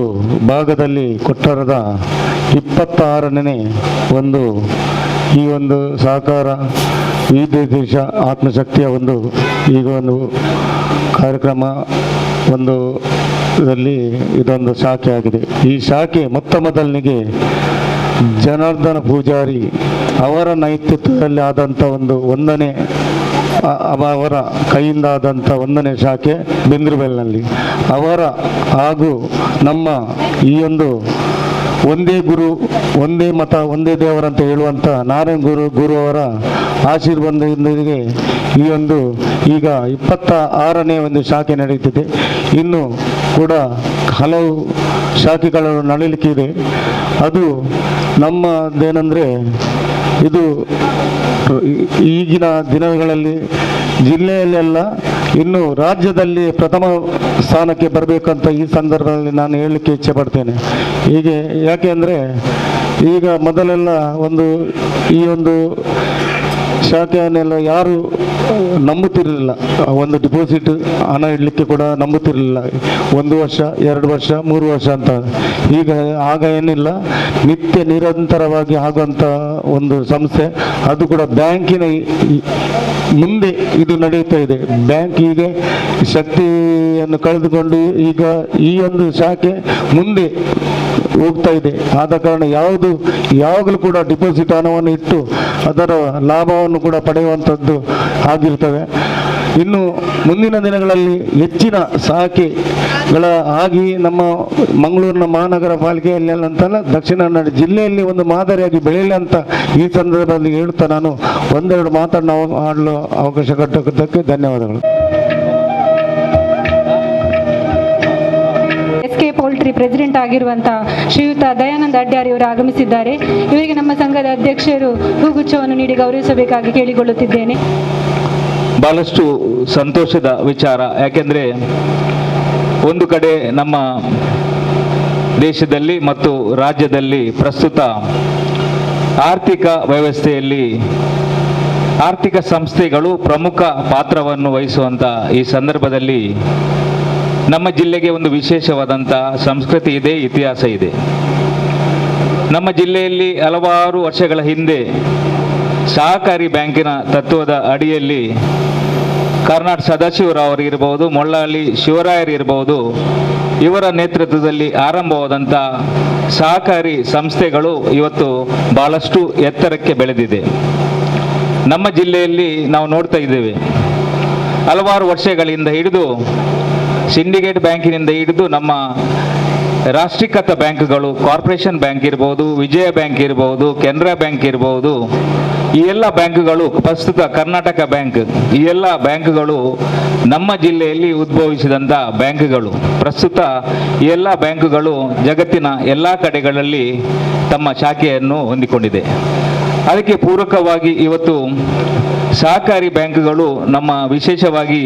ಭಾಗದಲ್ಲಿ ಕೊಟ್ಟಾರದ 26ನೇ ಈ ಒಂದು ಸಹಕಾರ ವಿವಿಧ ದೇಶ ಆತ್ಮಶಕ್ತಿಯ ಈಗ ಒಂದು ಕಾರ್ಯಕ್ರಮ ಇದೊಂದು ಶಾಖೆ ಆಗಿದೆ. ಈ ಶಾಖೆ ಮೊದಲಿಗೆ ಜನಾರ್ದನ ಪೂಜಾರಿ ಅವರ ನೇತೃತ್ವದಲ್ಲಿ ಆದಂಥ ಒಂದನೇ ಅವರ ಕೈಯಿಂದ ಆದಂಥ 1ನೇ ಶಾಖೆ ಬೆಂದ್ರಬೆಲ್ನಲ್ಲಿ ಅವರ ಹಾಗೂ ನಮ್ಮ ಈ ಒಂದೇ ಗುರು ಒಂದೇ ಮತ ಒಂದೇ ದೇವರಂತ ಹೇಳುವಂಥ ನಾರಾಯಣ ಗುರು ಅವರ ಆಶೀರ್ವಾದದೊಂದಿಗೆ ಈಗ 26ನೇ ಶಾಖೆ ನಡೆಯುತ್ತಿದೆ. ಇನ್ನು ಕೂಡ ಹಲವು ಶಾಖೆಗಳು ನಡೆಯಲಿಕ್ಕಿದೆ. ಅದು ನಮ್ಮದೇನೆಂದರೆ ಇದು ಈಗಿನ ದಿನಗಳಲ್ಲಿ ಜಿಲ್ಲೆಯಲ್ಲೆಲ್ಲ ಇನ್ನು ರಾಜ್ಯದಲ್ಲಿ ಪ್ರಥಮ ಸ್ಥಾನಕ್ಕೆ ಬರಬೇಕಂತ ಈ ಸಂದರ್ಭದಲ್ಲಿ ನಾನು ಹೇಳಲಿಕ್ಕೆ ಇಚ್ಛೆ ಪಡ್ತೇನೆ. ಹೀಗೆ ಯಾಕೆ ಅಂದರೆ ಈಗ ಮೊದಲೆಲ್ಲ ಈ ಶಾಖೆಯನ್ನೆಲ್ಲ ಯಾರು ನಂಬುತ್ತಿರಲಿಲ್ಲ. ಡಿಪಾಸಿಟ್ ಹಣ ಇಡಲಿಕ್ಕೆ ಕೂಡ ನಂಬುತ್ತಿರಲಿಲ್ಲ. 1 ವರ್ಷ 2 ವರ್ಷ 3 ವರ್ಷ ಅಂತ. ಆಗ ಏನಿಲ್ಲ, ನಿತ್ಯ ನಿರಂತರವಾಗಿ ಆಗುವಂಥ ಸಂಸ್ಥೆ. ಅದು ಕೂಡ ಬ್ಯಾಂಕಿನ ಮುಂದೆ ಇದು ನಡೆಯುತ್ತಾ ಇದೆ. ಬ್ಯಾಂಕ್ ಈಗ ಶಕ್ತಿಯನ್ನು ಕಳೆದುಕೊಂಡು ಈಗ ಈ ಶಾಖೆ ಮುಂದೆ ಹೋಗ್ತಾ ಇದೆ. ಆದ ಕಾರಣ ಯಾವಾಗಲೂ ಕೂಡ ಡಿಪಾಸಿಟ್ ಹಣವನ್ನು ಇಟ್ಟು ಅದರ ಲಾಭವನ್ನು ಕೂಡ ಪಡೆಯುವಂಥದ್ದು ಆಗಿರ್ತವೆ. ಇನ್ನು ಮುಂದಿನ ದಿನಗಳಲ್ಲಿ ಹೆಚ್ಚಿನ ಶಾಖೆಗಳ ಆಗಿ ನಮ್ಮ ಮಂಗಳೂರಿನ ಮಹಾನಗರ ಪಾಲಿಕೆಯಲ್ಲಿ ಅಂತಲ್ಲ ದಕ್ಷಿಣ ಕನ್ನಡ ಜಿಲ್ಲೆಯಲ್ಲಿ ಒಂದು ಮಾದರಿಯಾಗಿ ಬೆಳೆಯಲಿ ಅಂತ ಈ ಸಂದರ್ಭದಲ್ಲಿ ಹೇಳುತ್ತಾ ನಾನು ಒಂದೆರಡು ಆಡಲು ಅವಕಾಶ ಕೊಟ್ಟದ್ದಕ್ಕೆ ಧನ್ಯವಾದಗಳು. SK ಪೋಲ್ಟ್ರಿ ಪ್ರೆಸಿಡೆಂಟ್ ಆಗಿರುವಂಥ ಶ್ರೀಯುತ ದಯಾನಂದ ಅಡ್ಯಾರಿ ಅವರು ಆಗಮಿಸಿದ್ದಾರೆ. ಇವರಿಗೆ ನಮ್ಮ ಸಂಘದ ಅಧ್ಯಕ್ಷರು ಹೂಗುಚ್ಛವನ್ನು ನೀಡಿ ಗೌರವಿಸಬೇಕಾಗಿ ಕೇಳಿಕೊಳ್ಳುತ್ತಿದ್ದೇನೆ. ಬಹಳಷ್ಟು ಸಂತೋಷದ ವಿಚಾರ, ಯಾಕೆಂದರೆ ಒಂದು ಕಡೆ ನಮ್ಮ ದೇಶದಲ್ಲಿ ಮತ್ತು ರಾಜ್ಯದಲ್ಲಿ ಪ್ರಸ್ತುತ ಆರ್ಥಿಕ ವ್ಯವಸ್ಥೆಯಲ್ಲಿ ಆರ್ಥಿಕ ಸಂಸ್ಥೆಗಳು ಪ್ರಮುಖ ಪಾತ್ರವನ್ನು ವಹಿಸುವಂಥ ಈ ಸಂದರ್ಭದಲ್ಲಿ ನಮ್ಮ ಜಿಲ್ಲೆಗೆ ಒಂದು ವಿಶೇಷವಾದಂಥ ಸಂಸ್ಕೃತಿ ಇದೆ, ಇತಿಹಾಸ ಇದೆ. ನಮ್ಮ ಜಿಲ್ಲೆಯಲ್ಲಿ ಹಲವಾರು ವರ್ಷಗಳ ಹಿಂದೆ ಸಹಕಾರಿ ಬ್ಯಾಂಕಿನ ತತ್ವದ ಅಡಿಯಲ್ಲಿ ಕರ್ನಾಟಕ ಸದಾಶಿವರಾವ್ ಇರಬಹುದು, ಮೊಳ್ಳಾಳಿ ಶಿವರಾಯರಿರಬಹುದು, ಇವರ ನೇತೃತ್ವದಲ್ಲಿ ಆರಂಭವಾದಂಥ ಸಹಕಾರಿ ಸಂಸ್ಥೆಗಳು ಇವತ್ತು ಬಹಳಷ್ಟು ಎತ್ತರಕ್ಕೆ ಬೆಳೆದಿದೆ. ನಮ್ಮ ಜಿಲ್ಲೆಯಲ್ಲಿ ನಾವು ನೋಡ್ತಾ ಇದ್ದೇವೆ, ಹಲವಾರು ವರ್ಷಗಳಿಂದ ಹಿಡಿದು ಸಿಂಡಿಕೇಟ್ ಬ್ಯಾಂಕಿನಿಂದ ಹಿಡಿದು ನಮ್ಮ ರಾಷ್ಟ್ರೀಕೃತ ಬ್ಯಾಂಕ್ಗಳು, ಕಾರ್ಪೊರೇಷನ್ ಬ್ಯಾಂಕ್ ಇರ್ಬೋದು, ವಿಜಯ ಬ್ಯಾಂಕ್ ಇರ್ಬೋದು, ಕೆನರಾ ಬ್ಯಾಂಕ್ ಇರ್ಬೋದು, ಈ ಎಲ್ಲ ಬ್ಯಾಂಕ್ಗಳು, ಪ್ರಸ್ತುತ ಕರ್ನಾಟಕ ಬ್ಯಾಂಕ್, ಈ ಎಲ್ಲ ಬ್ಯಾಂಕ್ಗಳು ನಮ್ಮ ಜಿಲ್ಲೆಯಲ್ಲಿ ಉದ್ಭವಿಸಿದಂಥ ಬ್ಯಾಂಕ್ಗಳು. ಪ್ರಸ್ತುತ ಈ ಎಲ್ಲ ಬ್ಯಾಂಕ್ಗಳು ಜಗತ್ತಿನ ಎಲ್ಲ ಕಡೆಗಳಲ್ಲಿ ತಮ್ಮ ಶಾಖೆಯನ್ನು ಹೊಂದಿಕೊಂಡಿದೆ. ಅದಕ್ಕೆ ಪೂರಕವಾಗಿ ಇವತ್ತು ಸಹಕಾರಿ ಬ್ಯಾಂಕ್ಗಳು ನಮ್ಮ ವಿಶೇಷವಾಗಿ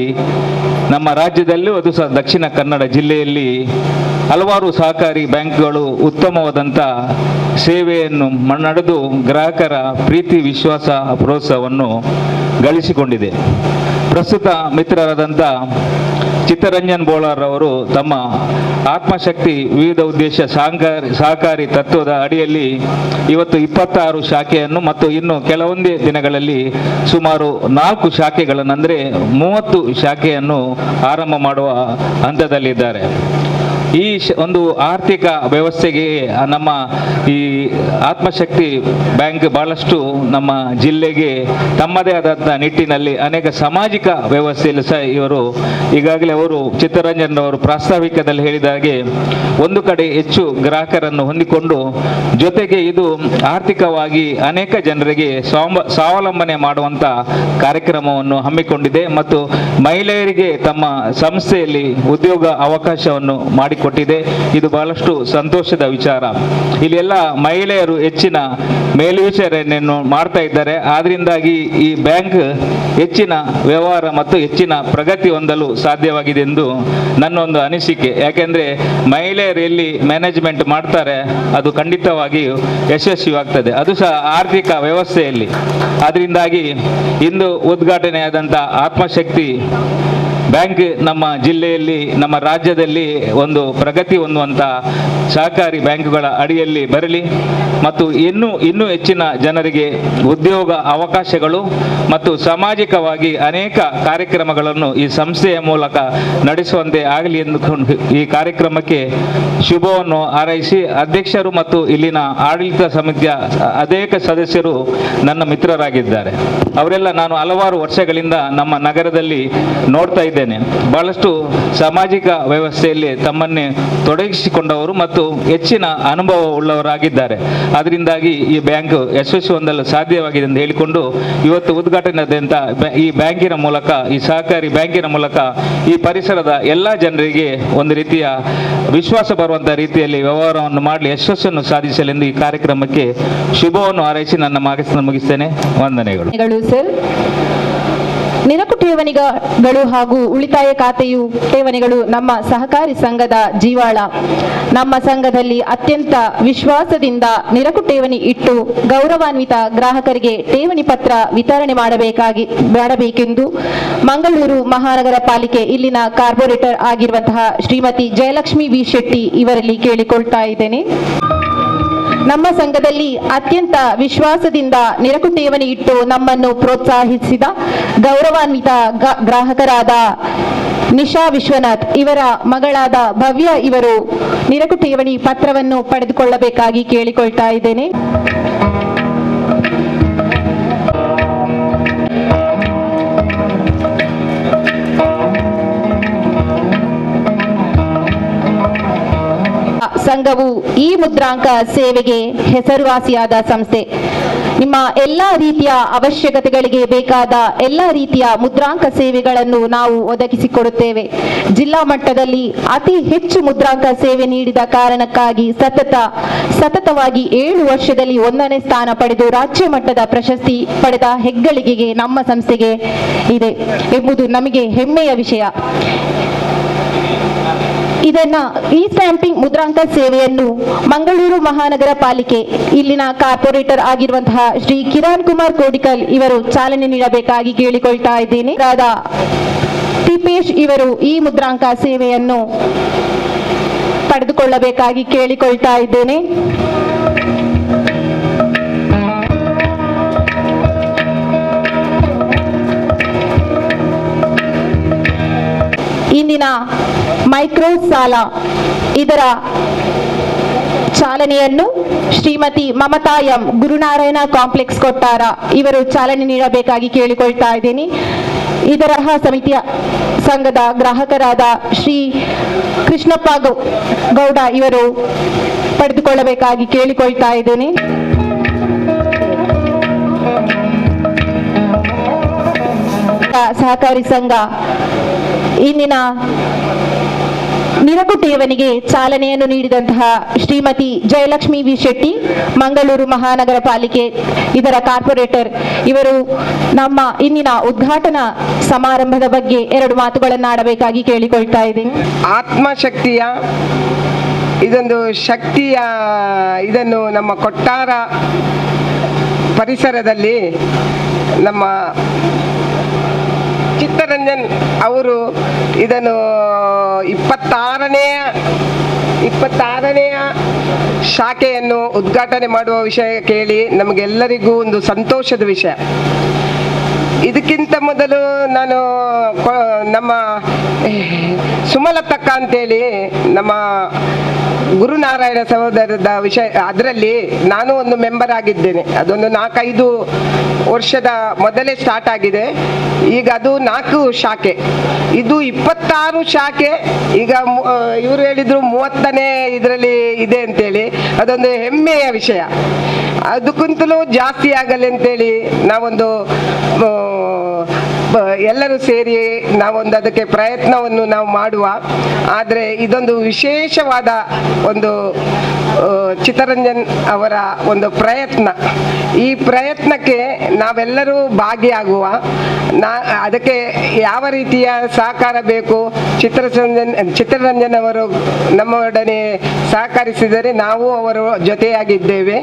ನಮ್ಮ ರಾಜ್ಯದಲ್ಲೂ ಅದು ಸಹ ದಕ್ಷಿಣ ಕನ್ನಡ ಜಿಲ್ಲೆಯಲ್ಲಿ ಹಲವಾರು ಸಹಕಾರಿ ಬ್ಯಾಂಕ್ಗಳು ಉತ್ತಮವಾದಂಥ ಸೇವೆಯನ್ನು ನಡೆದು ಗ್ರಾಹಕರ ಪ್ರೀತಿ, ವಿಶ್ವಾಸ, ಪ್ರೋತ್ಸಾಹವನ್ನು ಗಳಿಸಿಕೊಂಡಿದೆ. ಪ್ರಸ್ತುತ ಮಿತ್ರರಾದಂಥ ಚಿತ್ತರಂಜನ್ ಬೋಳಾರ್ ಅವರು ತಮ್ಮ ಆತ್ಮಶಕ್ತಿ ವಿವಿಧ ಉದ್ದೇಶ ಸಹಕಾರಿ ತತ್ವದ ಅಡಿಯಲ್ಲಿ ಇವತ್ತು 26 ಶಾಖೆಯನ್ನು ಮತ್ತು ಇನ್ನು ಕೆಲವೊಂದೇ ದಿನಗಳಲ್ಲಿ ಸುಮಾರು 4 ಶಾಖೆಗಳನ್ನು ಅಂದರೆ 30 ಶಾಖೆಯನ್ನು ಆರಂಭ ಮಾಡುವ ಹಂತದಲ್ಲಿದ್ದಾರೆ. ಈ ಒಂದು ಆರ್ಥಿಕ ವ್ಯವಸ್ಥೆಗೆ ನಮ್ಮ ಈ ಆತ್ಮಶಕ್ತಿ ಬ್ಯಾಂಕ್ ಬಹಳಷ್ಟು ನಮ್ಮ ಜಿಲ್ಲೆಗೆ ತಮ್ಮದೇ ಆದಂಥ ನಿಟ್ಟಿನಲ್ಲಿ ಅನೇಕ ಸಾಮಾಜಿಕ ವ್ಯವಸ್ಥೆಯಲ್ಲಿ ಸಹ ಇವರು ಈಗಾಗಲೇ ಅವರು ಚಿತ್ತರಂಜನ್ ಅವರು ಪ್ರಾಸ್ತಾವಿಕದಲ್ಲಿ ಹೇಳಿದ ಹಾಗೆ ಒಂದು ಕಡೆ ಹೆಚ್ಚು ಗ್ರಾಹಕರನ್ನು ಹೊಂದಿಕೊಂಡು ಜೊತೆಗೆ ಇದು ಆರ್ಥಿಕವಾಗಿ ಅನೇಕ ಜನರಿಗೆ ಸ್ವಾವಲಂಬನೆ ಮಾಡುವಂಥ ಕಾರ್ಯಕ್ರಮವನ್ನು ಹಮ್ಮಿಕೊಂಡಿದೆ ಮತ್ತು ಮಹಿಳೆಯರಿಗೆ ತಮ್ಮ ಸಂಸ್ಥೆಯಲ್ಲಿ ಉದ್ಯೋಗ ಅವಕಾಶವನ್ನು ಮಾಡಿಕೊಟ್ಟಿದೆ. ಇದು ಬಹಳಷ್ಟು ಸಂತೋಷದ ವಿಚಾರ. ಇಲ್ಲೆಲ್ಲ ಮಹಿಳೆಯರು ಹೆಚ್ಚಿನ ಮೇಲ್ವಿಚಾರಣೆಯನ್ನು ಮಾಡ್ತಾ ಇದ್ದಾರೆ. ಆದ್ರಿಂದಾಗಿ ಈ ಬ್ಯಾಂಕ್ ಹೆಚ್ಚಿನ ವ್ಯವಹಾರ ಮತ್ತು ಹೆಚ್ಚಿನ ಪ್ರಗತಿ ಹೊಂದಲು ಸಾಧ್ಯವಾಗಿದೆ ಎಂದು ನನ್ನ ಒಂದು ಅನಿಸಿಕೆ. ಯಾಕೆಂದ್ರೆ ಮಹಿಳೆಯರು ಎಲ್ಲಿ ಮ್ಯಾನೇಜ್ಮೆಂಟ್ ಮಾಡ್ತಾರೆ ಅದು ಖಂಡಿತವಾಗಿ ಯಶಸ್ವಿಯಾಗ್ತದೆ, ಅದು ಸಹ ಆರ್ಥಿಕ ವ್ಯವಸ್ಥೆಯಲ್ಲಿ. ಆದ್ರಿಂದಾಗಿ ಇಂದು ಉದ್ಘಾಟನೆಯಾದಂಥ ಆತ್ಮಶಕ್ತಿ ಬ್ಯಾಂಕ್ ನಮ್ಮ ಜಿಲ್ಲೆಯಲ್ಲಿ, ನಮ್ಮ ರಾಜ್ಯದಲ್ಲಿ ಒಂದು ಪ್ರಗತಿ ಹೊಂದುವಂಥ ಸಹಕಾರಿ ಬ್ಯಾಂಕ್ಗಳ ಅಡಿಯಲ್ಲಿ ಬರಲಿ ಮತ್ತು ಇನ್ನೂ ಹೆಚ್ಚಿನ ಜನರಿಗೆ ಉದ್ಯೋಗ ಅವಕಾಶಗಳು ಮತ್ತು ಸಾಮಾಜಿಕವಾಗಿ ಅನೇಕ ಕಾರ್ಯಕ್ರಮಗಳನ್ನು ಈ ಸಂಸ್ಥೆಯ ಮೂಲಕ ನಡೆಸುವಂತೆ ಆಗಲಿ ಎಂದುಕೊಂಡು ಈ ಕಾರ್ಯಕ್ರಮಕ್ಕೆ ಶುಭವನ್ನು ಹಾರೈಸಿ ಅಧ್ಯಕ್ಷರು ಮತ್ತು ಇಲ್ಲಿನ ಆಡಳಿತ ಸಮಿತಿಯ ಅನೇಕ ಸದಸ್ಯರು ನನ್ನ ಮಿತ್ರರಾಗಿದ್ದಾರೆ. ಅವರೆಲ್ಲ ನಾನು ಹಲವಾರು ವರ್ಷಗಳಿಂದ ನಮ್ಮ ನಗರದಲ್ಲಿ ನೋಡ್ತಾ ಇದ್ದೇನೆ. ಬಹಳಷ್ಟು ಸಾಮಾಜಿಕ ವ್ಯವಸ್ಥೆಯಲ್ಲಿ ತಮ್ಮನ್ನೇ ತೊಡಗಿಸಿಕೊಂಡವರು ಮತ್ತು ಹೆಚ್ಚಿನ ಅನುಭವ ಉಳ್ಳವರಾಗಿದ್ದಾರೆ. ಅದರಿಂದಾಗಿ ಈ ಬ್ಯಾಂಕ್ ಯಶಸ್ವಿ ಹೊಂದಲು ಸಾಧ್ಯವಾಗಿದೆ ಎಂದು ಹೇಳಿಕೊಂಡು ಇವತ್ತು ಉದ್ಘಾಟನೆಯಾದಂಥ ಈ ಬ್ಯಾಂಕಿನ ಮೂಲಕ, ಈ ಸಹಕಾರಿ ಬ್ಯಾಂಕಿನ ಮೂಲಕ ಈ ಪರಿಸರದ ಎಲ್ಲ ಜನರಿಗೆ ಒಂದು ರೀತಿಯ ವಿಶ್ವಾಸ ಬರುವಂಥ ರೀತಿಯಲ್ಲಿ ವ್ಯವಹಾರವನ್ನು ಮಾಡಲಿ, ಯಶಸ್ಸನ್ನು ಸಾಧಿಸಲೆಂದು ಈ ಕಾರ್ಯಕ್ರಮಕ್ಕೆ ಶುಭವನ್ನು ಹಾರೈಸಿ ನನ್ನ ಮಾತನ್ನು ಮುಗಿಸ್ತೇನೆ. ವಂದನೆಗಳು. ಸರ್, ನಿರಕು ಠೇವಣಿಗಳು ಹಾಗೂ ಉಳಿತಾಯ ಖಾತೆಯು ಠೇವಣಿಗಳು ನಮ್ಮ ಸಹಕಾರಿ ಸಂಘದ ಜೀವಾಳ. ನಮ್ಮ ಸಂಘದಲ್ಲಿ ಅತ್ಯಂತ ವಿಶ್ವಾಸದಿಂದ ನಿರಕು ಠೇವಣಿ ಇಟ್ಟು ಗೌರವಾನ್ವಿತ ಗ್ರಾಹಕರಿಗೆ ಠೇವಣಿ ಪತ್ರ ವಿತರಣೆ ಮಾಡಬೇಕೆಂದು ಮಂಗಳೂರು ಮಹಾನಗರ ಪಾಲಿಕೆ ಇಲ್ಲಿನ ಕಾರ್ಪೊರೇಟರ್ ಆಗಿರುವಂತಹ ಶ್ರೀಮತಿ ಜಯಲಕ್ಷ್ಮಿ ವಿ ಶೆಟ್ಟಿ ಇವರಲ್ಲಿ ಕೇಳಿಕೊಳ್ತಾ ಇದ್ದೇನೆ. ನಮ್ಮ ಸಂಘದಲ್ಲಿ ಅತ್ಯಂತ ವಿಶ್ವಾಸದಿಂದ ನಿರಕು ಠೇವಣಿ ಇಟ್ಟು ನಮ್ಮನ್ನು ಪ್ರೋತ್ಸಾಹಿಸಿದ ಗೌರವಾನ್ವಿತ ಗ್ರಾಹಕರಾದ ನಿಶಾ ವಿಶ್ವನಾಥ್ ಇವರ ಮಗಳಾದ ಭವ್ಯ ಇವರು ನಿರಕು ಠೇವಣಿ ಪತ್ರವನ್ನು ಪಡೆದುಕೊಳ್ಳಬೇಕಾಗಿ ಕೇಳಿಕೊಳ್ತಾ ಇದ್ದೇನೆ. ಸಂಘವು ಈ ಮುದ್ರಾಂಕ ಸೇವೆಗೆ ಹೆಸರುವಾಸಿಯಾದ ಸಂಸ್ಥೆ. ನಿಮ್ಮ ಎಲ್ಲ ರೀತಿಯ ಅವಶ್ಯಕತೆಗಳಿಗೆ ಬೇಕಾದ ಎಲ್ಲ ರೀತಿಯ ಮುದ್ರಾಂಕ ಸೇವೆಗಳನ್ನು ನಾವು ಒದಗಿಸಿಕೊಡುತ್ತೇವೆ. ಜಿಲ್ಲಾ ಮಟ್ಟದಲ್ಲಿ ಅತಿ ಹೆಚ್ಚು ಮುದ್ರಾಂಕ ಸೇವೆ ನೀಡಿದ ಕಾರಣಕ್ಕಾಗಿ ಸತತವಾಗಿ 7 ವರ್ಷದಲ್ಲಿ 1ನೇ ಸ್ಥಾನ ಪಡೆದು ರಾಜ್ಯ ಮಟ್ಟದ ಪ್ರಶಸ್ತಿ ಪಡೆದ ಹೆಗ್ಗಳಿಕೆಗೆ ನಮ್ಮ ಸಂಸ್ಥೆಗೆ ಇದೆ ಎಂಬುದು ನಮಗೆ ಹೆಮ್ಮೆಯ ವಿಷಯ. ಈ ಸ್ಟ್ಯಾಂಪಿಂಗ್ ಮುದ್ರಾಂಕ ಸೇವೆಯನ್ನು ಮಂಗಳೂರು ಮಹಾನಗರ ಪಾಲಿಕೆ ಇಲ್ಲಿನ ಕಾರ್ಪೊರೇಟರ್ ಆಗಿರುವಂತಹ ಶ್ರೀ ಕಿರಣ್ ಕುಮಾರ್ ಕೋಡಿಕಲ್ ಇವರು ಚಾಲನೆ ನೀಡಬೇಕಾಗಿ ಕೇಳಿಕೊಳ್ತಾ ಇದ್ದೇನೆ. ತಿಪೇಶ್ ಇವರು ಈ ಮುದ್ರಾಂಕ ಸೇವೆಯನ್ನು ಪಡೆದುಕೊಳ್ಳಬೇಕಾಗಿ ಕೇಳಿಕೊಳ್ತಾ ಇದ್ದೇನೆ. ಇಂದಿನ ಮೈಕ್ರೋ ಸಾಲ ಇದರ ಚಾಲನೆಯನ್ನು ಶ್ರೀಮತಿ ಮಮತಾ ಎಂ ಗುರುನಾರಾಯಣ ಕಾಂಪ್ಲೆಕ್ಸ್ ಕೊಟ್ಟಾರ ಇವರು ಚಾಲನೆ ನೀಡಬೇಕಾಗಿ ಕೇಳಿಕೊಳ್ತಾ ಇದ್ದೇನೆ. ಇದರ ಸಮಿತಿಯ ಸಂಘದ ಗ್ರಾಹಕರಾದ ಶ್ರೀ ಕೃಷ್ಣಪ್ಪ ಗೌಡ ಇವರು ಪಡೆದುಕೊಳ್ಳಬೇಕಾಗಿ ಕೇಳಿಕೊಳ್ತಾ ಇದ್ದೇನೆ. ಸಹಕಾರಿ ಸಂಘ ಇಂದಿನ ನಿರಕು ಠೇವಣಿಗೆ ಚಾಲನೆಯನ್ನು ನೀಡಿದಂತಹ ಶ್ರೀಮತಿ ಜಯಲಕ್ಷ್ಮಿ ವಿ ಶೆಟ್ಟಿ ಮಂಗಳೂರು ಮಹಾನಗರ ಪಾಲಿಕೆ ಇದರ ಕಾರ್ಪೊರೇಟರ್ ಇವರು ನಮ್ಮ ಇಂದಿನ ಉದ್ಘಾಟನಾ ಸಮಾರಂಭದ ಬಗ್ಗೆ 2 ಮಾತುಗಳನ್ನಾಡಬೇಕಾಗಿ ಕೇಳಿಕೊಳ್ತಾ ಇದ್ದೀನಿ. ಆತ್ಮಶಕ್ತಿಯ ಇದೊಂದು ಶಕ್ತಿಯ ಇದನ್ನು ನಮ್ಮ ಕೊಟ್ಟಾರ ಪರಿಸರದಲ್ಲಿ ನಮ್ಮ ಚಿತ್ತರಂಜನ್ ಅವರು ಇದನ್ನು 26ನೆಯ ಶಾಖೆಯನ್ನು ಉದ್ಘಾಟನೆ ಮಾಡುವ ವಿಷಯ ಕೇಳಿ ನಮಗೆಲ್ಲರಿಗೂ ಒಂದು ಸಂತೋಷದ ವಿಷಯ. ಇದಕ್ಕಿಂತ ಮೊದಲು ನಾನು ನಮ್ಮ ಸುಮಲತಕ್ಕ ಅಂತೇಳಿ ನಮ್ಮ ಗುರುನಾರಾಯಣ ಸಹೋದರದ ವಿಷಯ ಅದರಲ್ಲಿ ನಾನು ಒಂದು ಮೆಂಬರ್ ಆಗಿದ್ದೇನೆ. ಅದೊಂದು 4-5 ವರ್ಷದ ಮೊದಲೇ ಸ್ಟಾರ್ಟ್ ಆಗಿದೆ. ಈಗ ಅದು 4 ಶಾಖೆ, ಇದು 26 ಶಾಖೆ. ಈಗ ಇವರು ಹೇಳಿದ್ರು 30ನೇ ಇದರಲ್ಲಿ ಇದೆ ಅಂತೇಳಿ, ಅದೊಂದು ಹೆಮ್ಮೆಯ ವಿಷಯ. ಅದಕ್ಕಿಂತಲೂ ಜಾಸ್ತಿ ಆಗಲಿ ಅಂತೇಳಿ ನಾವೊಂದು ಎಲ್ಲರೂ ಸೇರಿ ನಾವೊಂದು ಅದಕ್ಕೆ ಪ್ರಯತ್ನವನ್ನು ನಾವು ಮಾಡುವ. ಆದರೆ ಇದೊಂದು ವಿಶೇಷವಾದ ಒಂದು ಚಿತ್ತರಂಜನ್ ಅವರ ಒಂದು ಪ್ರಯತ್ನ. ಈ ಪ್ರಯತ್ನಕ್ಕೆ ನಾವೆಲ್ಲರೂ ಭಾಗಿಯಾಗುವ. ಅದಕ್ಕೆ ಯಾವ ರೀತಿಯ ಸಹಕಾರ ಬೇಕು, ಚಿತ್ತರಂಜನ್ ಅವರು ನಮ್ಮೊಡನೆ ಸಹಕರಿಸಿದರೆ ನಾವು ಅವರ ಜೊತೆಯಾಗಿದ್ದೇವೆ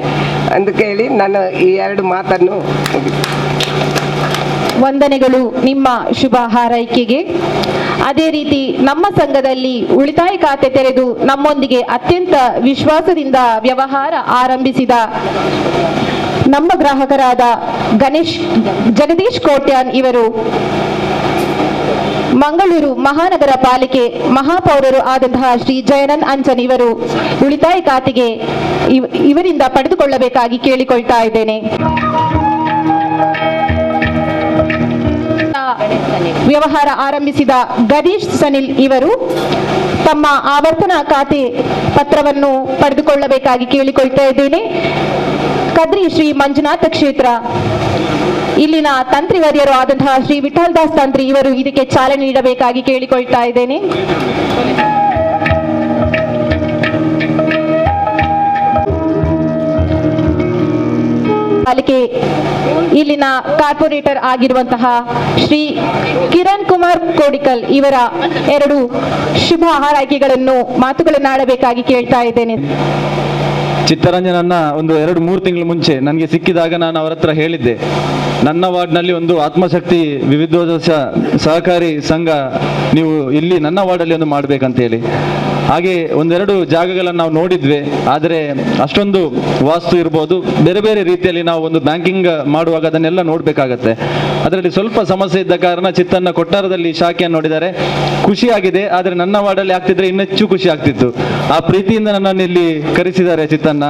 ಅಂತ ಕೇಳಿ ನಾನು ಈ 2 ಮಾತನ್ನು ವಂದನೆಗಳು ನಿಮ್ಮ ಶುಭ ಹಾರೈಕೆಗೆ. ಅದೇ ರೀತಿ ನಮ್ಮ ಸಂಘದಲ್ಲಿ ಉಳಿತಾಯ ಖಾತೆ ತೆರೆದು ನಮ್ಮೊಂದಿಗೆ ಅತ್ಯಂತ ವಿಶ್ವಾಸದಿಂದ ವ್ಯವಹಾರ ಆರಂಭಿಸಿದ ನಮ್ಮ ಗ್ರಾಹಕರಾದ ಜಗದೀಶ್ ಕೋಟ್ಯಾನ್ ಇವರು ಮಂಗಳೂರು ಮಹಾನಗರ ಪಾಲಿಕೆ ಮಹಾಪೌರರು ಆದಂತಹ ಶ್ರೀ ಜಯನಂದ್ ಅಂಚನ್ ಇವರು ಉಳಿತಾಯ ಖಾತೆಗೆ ಇವರಿಂದ ಪಡೆದುಕೊಳ್ಳಬೇಕಾಗಿ ಕೇಳಿಕೊಳ್ತಾ ಇದ್ದೇನೆ. ವ್ಯವಹಾರ ಆರಂಭಿಸಿದ ಗದೀಶ್ ಸನಿಲ್ ಇವರು ತಮ್ಮ ಆವರ್ತನ ಖಾತೆ ಪತ್ರವನ್ನು ಪಡೆದುಕೊಳ್ಳಬೇಕಾಗಿ ಕೇಳಿಕೊಳ್ತಾ ಇದ್ದೇನೆ. ಕದ್ರಿ ಶ್ರೀ ಮಂಜುನಾಥ ಕ್ಷೇತ್ರ ಇಲ್ಲಿನ ತಂತ್ರಿವರ್ಯರು ಆದಂತಹ ಶ್ರೀ ವಿಠಲ್ ದಾಸ್ ತಂತ್ರಿ ಇವರು ಇದಕ್ಕೆ ಚಾಲನೆ ನೀಡಬೇಕಾಗಿ ಕೇಳಿಕೊಳ್ತಾ ಇದ್ದೇನೆ. ಪಾಲಿಕೆ ಇಲ್ಲಿನ ಕಾರ್ಪೊರೇಟರ್ ಆಗಿರುವಂತಹ ಶ್ರೀ ಕಿರಣ್ ಕುಮಾರ್ ಕೋಡಿಕಲ್ ಇವರ 2 ಶುಭ ಹಾರೈಕೆಗಳನ್ನು ಮಾತುಗಳನ್ನಾಡಬೇಕಾಗಿ ಕೇಳ್ತಾ ಇದ್ದೇನೆ. ಚಿತ್ತರಂಜನನ್ನ ಒಂದು 2-3 ತಿಂಗಳ ಮುಂಚೆ ನನಗೆ ಸಿಕ್ಕಿದಾಗ ನಾನು ಅವರ ಹತ್ರ ಹೇಳಿದ್ದೆ, ನನ್ನ ವಾರ್ಡ್ನಲ್ಲಿ ಒಂದು ಆತ್ಮಶಕ್ತಿ ವಿವಿಧೋದ್ದೇಶ ಸಹಕಾರಿ ಸಂಘ ನೀವು ಇಲ್ಲಿ ನನ್ನ ವಾರ್ಡಲ್ಲಿ ಒಂದು ಮಾಡಬೇಕಂತ ಹೇಳಿ. ಹಾಗೆ 1-2 ಜಾಗಗಳನ್ನು ನಾವು ನೋಡಿದ್ವಿ. ಆದರೆ ಅಷ್ಟೊಂದು ವಾಸ್ತು ಇರ್ಬೋದು, ಬೇರೆ ಬೇರೆ ರೀತಿಯಲ್ಲಿ ನಾವು ಒಂದು ಬ್ಯಾಂಕಿಂಗ್ ಮಾಡುವಾಗ ಅದನ್ನೆಲ್ಲ ನೋಡಬೇಕಾಗತ್ತೆ. ಅದರಲ್ಲಿ ಸ್ವಲ್ಪ ಸಮಸ್ಯೆ ಇದ್ದ ಕಾರಣ ಚಿತ್ತನ್ನ ಕೊಟ್ಟಾರದಲ್ಲಿ ಶಾಖೆಯನ್ನು ನೋಡಿದ್ದಾರೆ, ಖುಷಿಯಾಗಿದೆ. ಆದರೆ ನನ್ನ ವಾರ್ಡಲ್ಲಿ ಆಗ್ತಿದ್ರೆ ಇನ್ನೆಚ್ಚು ಖುಷಿ ಆಗ್ತಿತ್ತು. ಆ ಪ್ರೀತಿಯಿಂದ ನನ್ನನ್ನು ಇಲ್ಲಿ ಕರೆಸಿದ್ದಾರೆ ಚಿತ್ತನ್ನ.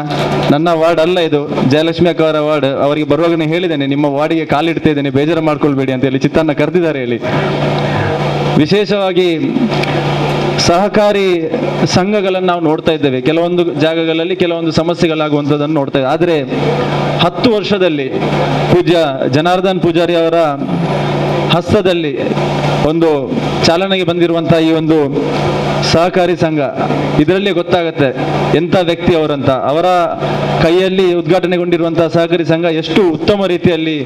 ನನ್ನ ವಾರ್ಡ್ ಅಲ್ಲ ಇದು, ಜಯಲಕ್ಷ್ಮಿ ಅಕ್ಕ ಅವರ ವಾರ್ಡ್. ಅವರಿಗೆ ಬರುವಾಗನೇ ಹೇಳಿದ್ದೇನೆ, ನಿಮ್ಮ ವಾರ್ಡಿಗೆ ಕಾಲಿಡ್ತಾ ಇದ್ದೇನೆ, ಬೇಜಾರು ಮಾಡ್ಕೊಳ್ಬೇಡಿ ಅಂತ ಹೇಳಿ ಚಿತ್ತನ್ನ ಕರೆದಿದ್ದಾರೆ ಹೇಳಿ. ವಿಶೇಷವಾಗಿ ಸಹಕಾರಿ ಸಂಘಗಳನ್ನು ನಾವು ನೋಡ್ತಾ ಇದ್ದೇವೆ. ಕೆಲವೊಂದು ಜಾಗಗಳಲ್ಲಿ ಕೆಲವೊಂದು ಸಮಸ್ಯೆಗಳಾಗುವಂಥದ್ದನ್ನು ನೋಡ್ತಾ ಇದ್ದೇವೆ. ಆದರೆ 10 ವರ್ಷದಲ್ಲಿ ಪೂಜ್ಯ ಜನಾರ್ದನ್ ಪೂಜಾರಿ ಅವರ ಹಸ್ತದಲ್ಲಿ ಒಂದು ಚಾಲನೆಗೆ ಬಂದಿರುವಂತಹ ಈ ಒಂದು ಸಹಕಾರಿ ಸಂಘ, ಇದರಲ್ಲಿ ಗೊತ್ತಾಗುತ್ತೆ ಎಂಥ ವ್ಯಕ್ತಿ ಅವರಂತ. ಅವರ ಕೈಯಲ್ಲಿ ಉದ್ಘಾಟನೆಗೊಂಡಿರುವಂತಹ ಸಹಕಾರಿ ಸಂಘ ಎಷ್ಟು ಉತ್ತಮ ರೀತಿಯಲ್ಲಿ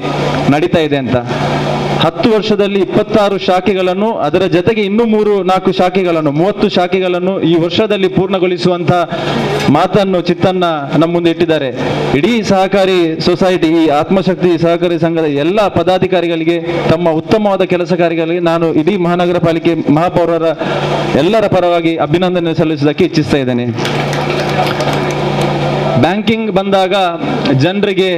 ನಡೀತಾ ಇದೆ ಅಂತ. 10 ವರ್ಷದಲ್ಲಿ 26 ಶಾಖೆಗಳನ್ನು, ಅದರ ಜೊತೆಗೆ ಇನ್ನೂ 3-4 ಶಾಖೆಗಳನ್ನು, 30 ಶಾಖೆಗಳನ್ನು ಈ ವರ್ಷದಲ್ಲಿ ಪೂರ್ಣಗೊಳಿಸುವಂತ ಮಾತನ್ನು ಚಿತ್ತನ್ನ ನಮ್ಮ ಮುಂದೆ ಇಟ್ಟಿದ್ದಾರೆ. ಇಡೀ ಸಹಕಾರಿ ಸೊಸೈಟಿ, ಈ ಆತ್ಮಶಕ್ತಿ ಸಹಕಾರಿ ಸಂಘದ ಎಲ್ಲ ಪದಾಧಿಕಾರಿಗಳಿಗೆ, ತಮ್ಮ ಉತ್ತಮವಾದ ಕೆಲಸ ಕಾರ್ಯಗಳಿಗೆ ನಾನು ಇಡೀ ಮಹಾನಗರ ಪಾಲಿಕೆ ಮಹಾಪೌರರ ಎಲ್ಲರ ಪರವಾಗಿ ಅಭಿನಂದನೆ ಸಲ್ಲಿಸುವುದಕ್ಕೆ ಇಚ್ಛಿಸ್ತಾ ಇದ್ದೇನೆ. ಬ್ಯಾಂಕಿಂಗ್ ಬಂದಾಗ ಜನರಿಗೆ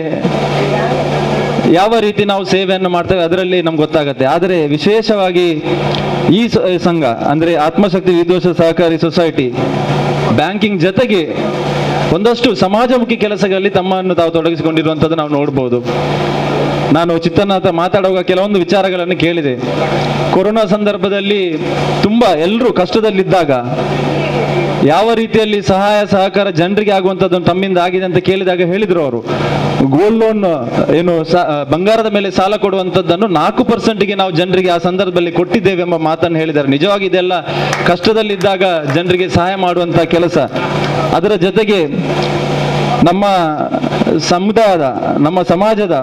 ಯಾವ ರೀತಿ ನಾವು ಸೇವೆಯನ್ನು ಮಾಡ್ತೇವೆ ಅದರಲ್ಲಿ ನಮ್ಗೆ ಗೊತ್ತಾಗುತ್ತೆ. ಆದರೆ ವಿಶೇಷವಾಗಿ ಈ ಸಂಘ ಅಂದರೆ ಆತ್ಮಶಕ್ತಿ ವಿದ್ವೇಷ ಸಹಕಾರಿ ಸೊಸೈಟಿ ಬ್ಯಾಂಕಿಂಗ್ ಜೊತೆಗೆ ಒಂದಷ್ಟು ಸಮಾಜಮುಖಿ ಕೆಲಸಗಳಲ್ಲಿ ತಮ್ಮನ್ನು ತಾವು ತೊಡಗಿಸಿಕೊಂಡಿರುವಂಥದ್ದು ನಾವು ನೋಡ್ಬೋದು. ನಾನು ಚಿತ್ತನಾಥ ಮಾತಾಡುವಾಗ ಕೆಲವೊಂದು ವಿಚಾರಗಳನ್ನು ಕೇಳಿದೆ. ಕೊರೋನಾ ಸಂದರ್ಭದಲ್ಲಿ ತುಂಬ ಎಲ್ಲರೂ ಕಷ್ಟದಲ್ಲಿದ್ದಾಗ ಯಾವ ರೀತಿಯಲ್ಲಿ ಸಹಾಯ ಸಹಕಾರ ಜನರಿಗೆ ಆಗುವಂಥದ್ದು ತಮ್ಮಿಂದ ಆಗಿದೆ ಅಂತ ಕೇಳಿದಾಗ ಹೇಳಿದ್ರು ಅವರು, ಗೋಲ್ಡ್ ಲೋನ್ ಏನು ಬಂಗಾರದ ಮೇಲೆ ಸಾಲ ಕೊಡುವಂಥದ್ದನ್ನು 4%ಗೆ ನಾವು ಜನರಿಗೆ ಆ ಸಂದರ್ಭದಲ್ಲಿ ಕೊಟ್ಟಿದ್ದೇವೆ ಎಂಬ ಮಾತನ್ನು ಹೇಳಿದ್ದಾರೆ. ನಿಜವಾಗಿ ಇದೆಲ್ಲ ಕಷ್ಟದಲ್ಲಿದ್ದಾಗ ಜನರಿಗೆ ಸಹಾಯ ಮಾಡುವಂಥ ಕೆಲಸ. ಅದರ ಜೊತೆಗೆ ನಮ್ಮ ಸಮುದಾಯದ, ನಮ್ಮ ಸಮಾಜದ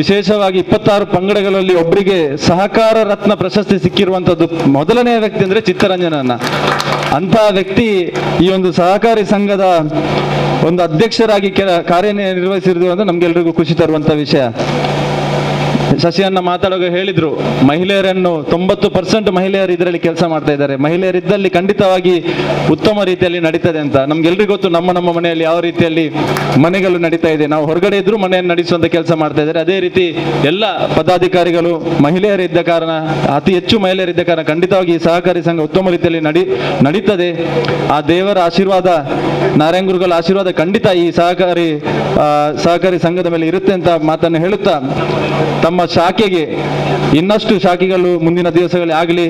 ವಿಶೇಷವಾಗಿ 26 ಪಂಗಡಗಳಲ್ಲಿ ಒಬ್ಬರಿಗೆ ಸಹಕಾರ ರತ್ನ ಪ್ರಶಸ್ತಿ ಸಿಕ್ಕಿರುವಂಥದ್ದು ಮೊದಲನೆಯ ವ್ಯಕ್ತಿ ಅಂದರೆ ಚಿತ್ತರಂಜನನ್ನ. ಅಂತಹ ವ್ಯಕ್ತಿ ಈ ಒಂದು ಸಹಕಾರಿ ಸಂಘದ ಒಂದು ಅಧ್ಯಕ್ಷರಾಗಿ ಕಾರ್ಯನಿರ್ವಹಿಸಿರುವುದು ಅಂದ್ರೆ ನಮ್ಗೆಲ್ರಿಗೂ ಖುಷಿ ತರುವಂತ ವಿಷಯ. ಶಶಿಯನ್ನ ಮಾತಾಡುವಾಗ ಹೇಳಿದ್ರು, ಮಹಿಳೆಯರನ್ನು 90% ಮಹಿಳೆಯರು ಇದರಲ್ಲಿ ಕೆಲಸ ಮಾಡ್ತಾ ಇದ್ದಾರೆ. ಮಹಿಳೆಯರಿದ್ದಲ್ಲಿ ಖಂಡಿತವಾಗಿ ಉತ್ತಮ ರೀತಿಯಲ್ಲಿ ನಡೀತದೆ ಅಂತ. ನಮ್ಗೆಲ್ರಿಗೂ ಗೊತ್ತು ನಮ್ಮ ಮನೆಯಲ್ಲಿ ಯಾವ ರೀತಿಯಲ್ಲಿ ಮನೆಗಳು ನಡೀತಾ ಇದೆ. ನಾವು ಹೊರಗಡೆ ಇದ್ರೂ ಮನೆಯನ್ನು ನಡೆಸುವಂತ ಕೆಲಸ ಮಾಡ್ತಾ ಇದ್ದಾರೆ. ಅದೇ ರೀತಿ ಎಲ್ಲ ಪದಾಧಿಕಾರಿಗಳು ಮಹಿಳೆಯರಿದ್ದ ಕಾರಣ, ಅತಿ ಹೆಚ್ಚು ಮಹಿಳೆಯರಿದ್ದ ಕಾರಣ ಖಂಡಿತವಾಗಿ ಈ ಸಹಕಾರಿ ಸಂಘ ಉತ್ತಮ ರೀತಿಯಲ್ಲಿ ನಡೀತದೆ. ಆ ದೇವರ ಆಶೀರ್ವಾದ, ನಾರಾಯಣ ಗುರುಗಳ ಆಶೀರ್ವಾದ ಖಂಡಿತ ಈ ಸಹಕಾರಿ ಸಂಘದ ಮೇಲೆ ಇರುತ್ತೆ ಅಂತ ಮಾತನ್ನು ಹೇಳುತ್ತಾ, ತಮ್ಮ ಶಾಖೆಗೆ ಇನ್ನಷ್ಟು ಶಾಖೆಗಳು ಮುಂದಿನ ದಿವಸಗಳಲ್ಲಿ ಆಗಲಿ,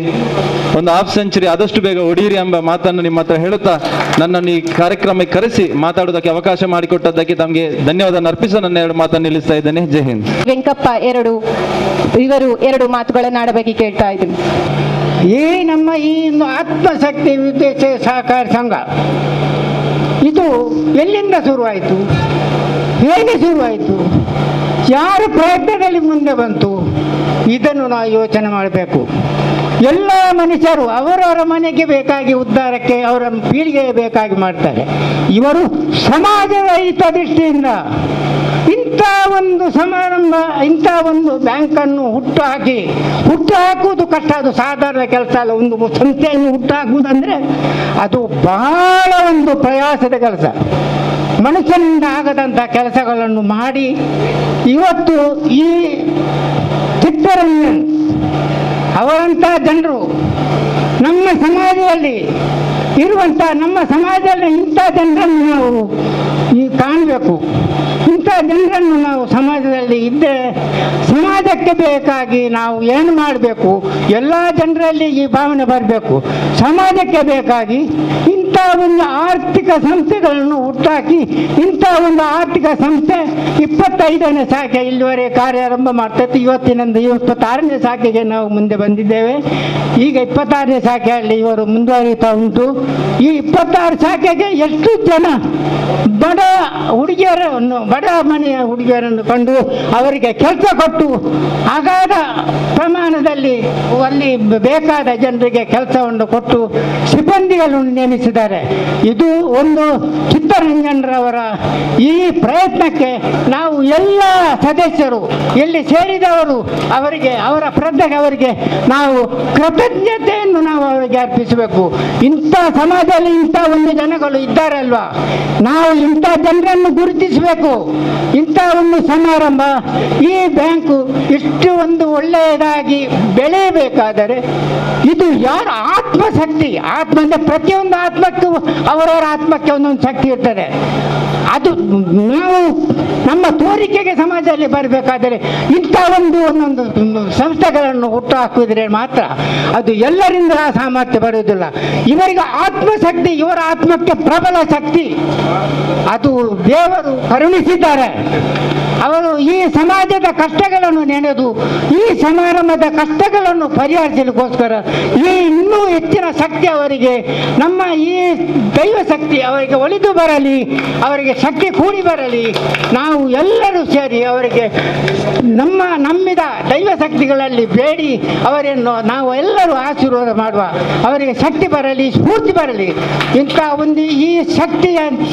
ಒಂದು ಹಾಫ್ ಸೆಂಚುರಿ ಆದಷ್ಟು ಬೇಗ ಹೊಡೀರಿ ಎಂಬ ಮಾತನ್ನು ನಿಮ್ಮ ಹತ್ರ ಹೇಳುತ್ತಾ ನನ್ನನ್ನು ಈ ಕಾರ್ಯಕ್ರಮಕ್ಕೆ ಕರೆಸಿ ಮಾತಾಡೋದಕ್ಕೆ ಅವಕಾಶ ಮಾಡಿಕೊಟ್ಟದ್ದಕ್ಕೆ ತಮಗೆ ಧನ್ಯವಾದ ಅರ್ಪಿಸಿ ನನ್ನ 2 ಮಾತನ್ನು ನಿಲ್ಲಿಸ್ತಾ ಇದ್ದೇನೆ. ಜೈ ಹಿಂದ್. ವೆಂಕಪ್ಪ ಇವರು 2 ಮಾತುಗಳನ್ನು ಆಡಬೇಕು ಕೇಳ್ತಾ ಇದ್ದೀನಿ. ಈ ನಮ್ಮ ಈ ಒಂದು ಆತ್ಮಶಕ್ತಿ ವಿದ್ವೇಷ ಸಹಕಾರ ಸಂಘ ಇದು ಎಲ್ಲಿಂದ ಶುರುವಾಯಿತು, ಹೇಗೆ ಶುರುವಾಯಿತು, ಯಾರ ಪ್ರಯತ್ನದಲ್ಲಿ ಮುಂದೆ ಬಂತು, ಇದನ್ನು ನಾವು ಯೋಚನೆ ಮಾಡಬೇಕು. ಎಲ್ಲ ಮನುಷ್ಯರು ಅವರವರ ಮನೆಗೆ ಬೇಕಾಗಿ, ಉದ್ಧಾರಕ್ಕೆ ಅವರ ಪೀಳಿಗೆಗೆ ಬೇಕಾಗಿ ಮಾಡ್ತಾರೆ. ಇವರು ಸಮಾಜದ ಹಿತದೃಷ್ಟಿಯಿಂದ ಇಂಥ ಒಂದು ಸಮಾರಂಭ, ಇಂಥ ಒಂದು ಬ್ಯಾಂಕನ್ನು ಹುಟ್ಟು ಹಾಕುವುದು ಕಷ್ಟ. ಅದು ಸಾಧಾರಣ ಕೆಲಸ ಅಲ್ಲ. ಒಂದು ಸಂಸ್ಥೆಯನ್ನು ಹುಟ್ಟು ಹಾಕುವುದಂದರೆ ಅದು ಬಹಳ ಒಂದು ಪ್ರಯಾಸದ ಕೆಲಸ. ಮನುಷ್ಯನಿಂದ ಆಗದಂಥ ಕೆಲಸಗಳನ್ನು ಮಾಡಿ ಇವತ್ತು ಈ ಚಿತ್ತರಂಜನ್ ಅವರಂಥ ಜನರು ನಮ್ಮ ಸಮಾಜದಲ್ಲಿ ಇರುವಂಥ, ನಮ್ಮ ಸಮಾಜದಲ್ಲಿ ಇಂಥ ಜನರನ್ನು ನಾವು ಕಾಣಬೇಕು. ಇಂಥ ಜನರನ್ನು ನಾವು ಸಮಾಜದಲ್ಲಿ ಇದ್ದರೆ ಸಮಾಜಕ್ಕೆ ಬೇಕಾಗಿ ನಾವು ಏನು ಮಾಡಬೇಕು, ಎಲ್ಲ ಜನರಲ್ಲಿ ಈ ಭಾವನೆ ಬರಬೇಕು. ಸಮಾಜಕ್ಕೆ ಬೇಕಾಗಿ ಇಂಥ ಒಂದು ಆರ್ಥಿಕ ಸಂಸ್ಥೆಗಳನ್ನು ಹುಟ್ಟಾಕಿ, ಇಂಥ ಒಂದು ಆರ್ಥಿಕ ಸಂಸ್ಥೆ 25ನೇ ಶಾಖೆ ಇಲ್ಲಿವರೆಗೆ ಕಾರ್ಯಾರಂಭ ಮಾಡ್ತೈತೆ. ಇವತ್ತಿನಿಂದ 26ನೇ ಶಾಖೆಗೆ ನಾವು ಮುಂದೆ ಬಂದಿದ್ದೇವೆ. ಈಗ 26ನೇ ಶಾಖೆಯಲ್ಲಿ ಇವರು ಮುಂದುವರಿತಾ ಉಂಟು. ಈ 26 ಶಾಖೆಗೆ ಎಷ್ಟು ಜನ ಬಡ ಹುಡುಗಿಯರನ್ನು, ಬಡ ಮನೆಯ ಹುಡುಗಿಯರನ್ನು ಕಂಡು ಅವರಿಗೆ ಕೆಲಸ ಕೊಟ್ಟು ಅಗಾಧ ಪ್ರಮಾಣದಲ್ಲಿ ಅಲ್ಲಿ ಬೇಕಾದ ಜನರಿಗೆ ಕೆಲಸವನ್ನು ಕೊಟ್ಟು ಸಿಬ್ಬಂದಿಗಳನ್ನು ನೇಮಿಸಿದ್ದಾರೆ. ಇದು ಒಂದು ಚಿತ್ತರಂಜನ್ರವರ ಈ ಪ್ರಯತ್ನಕ್ಕೆ ನಾವು ಎಲ್ಲ ಸದಸ್ಯರು, ಇಲ್ಲಿ ಸೇರಿದವರು, ಅವರಿಗೆ, ಅವರ ಪ್ರಜ್ಞೆಗೆ ಅವರಿಗೆ ನಾವು ಕೃತಜ್ಞತೆಯನ್ನು ನಾವು ಅವರಿಗೆ ಅರ್ಪಿಸಬೇಕು. ಇಂಥ ಸಮಾಜದಲ್ಲಿ ಇಂಥ ಒಂದು ಜನಗಳು ಇದ್ದಾರಲ್ವಾ, ನಾವು ಇಂಥ ಜನರನ್ನು ಗುರುತಿಸಬೇಕು. ಇಂಥ ಒಂದು ಸಮಾರಂಭ, ಈ ಬ್ಯಾಂಕು ಇಷ್ಟು ಒಂದು ಒಳ್ಳೆಯದಾಗಿ ಬೆಳೆಯಬೇಕಾದರೆ ಇದು ಯಾರ ಆತ್ಮಶಕ್ತಿ, ಆತ್ಮ ಅಂದರೆ ಪ್ರತಿಯೊಂದು ಆತ್ಮಕ್ಕೂ ಅವರವರ ಆತ್ಮಕ್ಕೆ ಒಂದೊಂದು ಶಕ್ತಿ ಇರ್ತದೆ. ಅದು ನಾವು ನಮ್ಮ ತೋರಿಕೆಗೆ ಸಮಾಜದಲ್ಲಿ ಬರಬೇಕಾದರೆ ಇಂಥ ಒಂದೊಂದು ಸಂಸ್ಥೆಗಳನ್ನು ಹುಟ್ಟು ಹಾಕಿದ್ರೆ ಮಾತ್ರ ಅದು ಎಲ್ಲರಿಂದ ಸಾಮರ್ಥ್ಯ ಬರುವುದಿಲ್ಲ. ಇವರಿಗೆ ಆತ್ಮಶಕ್ತಿ, ಇವರ ಆತ್ಮಕ್ಕೆ ಪ್ರಬಲ ಶಕ್ತಿ ಅದು ದೇವರು ಕರುಣಿಸಿದ್ದಾರೆ. ಅವರು ಈ ಸಮಾಜದ ಕಷ್ಟಗಳನ್ನು ನೆನೆದು ಈ ಸಮಾರಂಭದ ಕಷ್ಟಗಳನ್ನು ಪರಿಹರಿಸಲಿಕ್ಕೋಸ್ಕರ ಇನ್ನೂ ಹೆಚ್ಚಿನ ಶಕ್ತಿ ಅವರಿಗೆ, ನಮ್ಮ ಈ ದೈವ ಶಕ್ತಿ ಅವರಿಗೆ ಒಲಿದು ಬರಲಿ, ಅವರಿಗೆ ಶಕ್ತಿ ಕೂಡಿ ಬರಲಿ. ನಾವು ಎಲ್ಲರೂ ಸೇರಿ ಅವರಿಗೆ ನಮ್ಮಿದ ದೈವ ಶಕ್ತಿಗಳಲ್ಲಿ ಬೇಡಿ ಅವರನ್ನು ನಾವು ಎಲ್ಲರೂ ಆಶೀರ್ವಾದ ಮಾಡುವ. ಅವರಿಗೆ ಶಕ್ತಿ ಬರಲಿ, ಸ್ಫೂರ್ತಿ ಬರಲಿ. ಇಂಥ ಒಂದು ಈ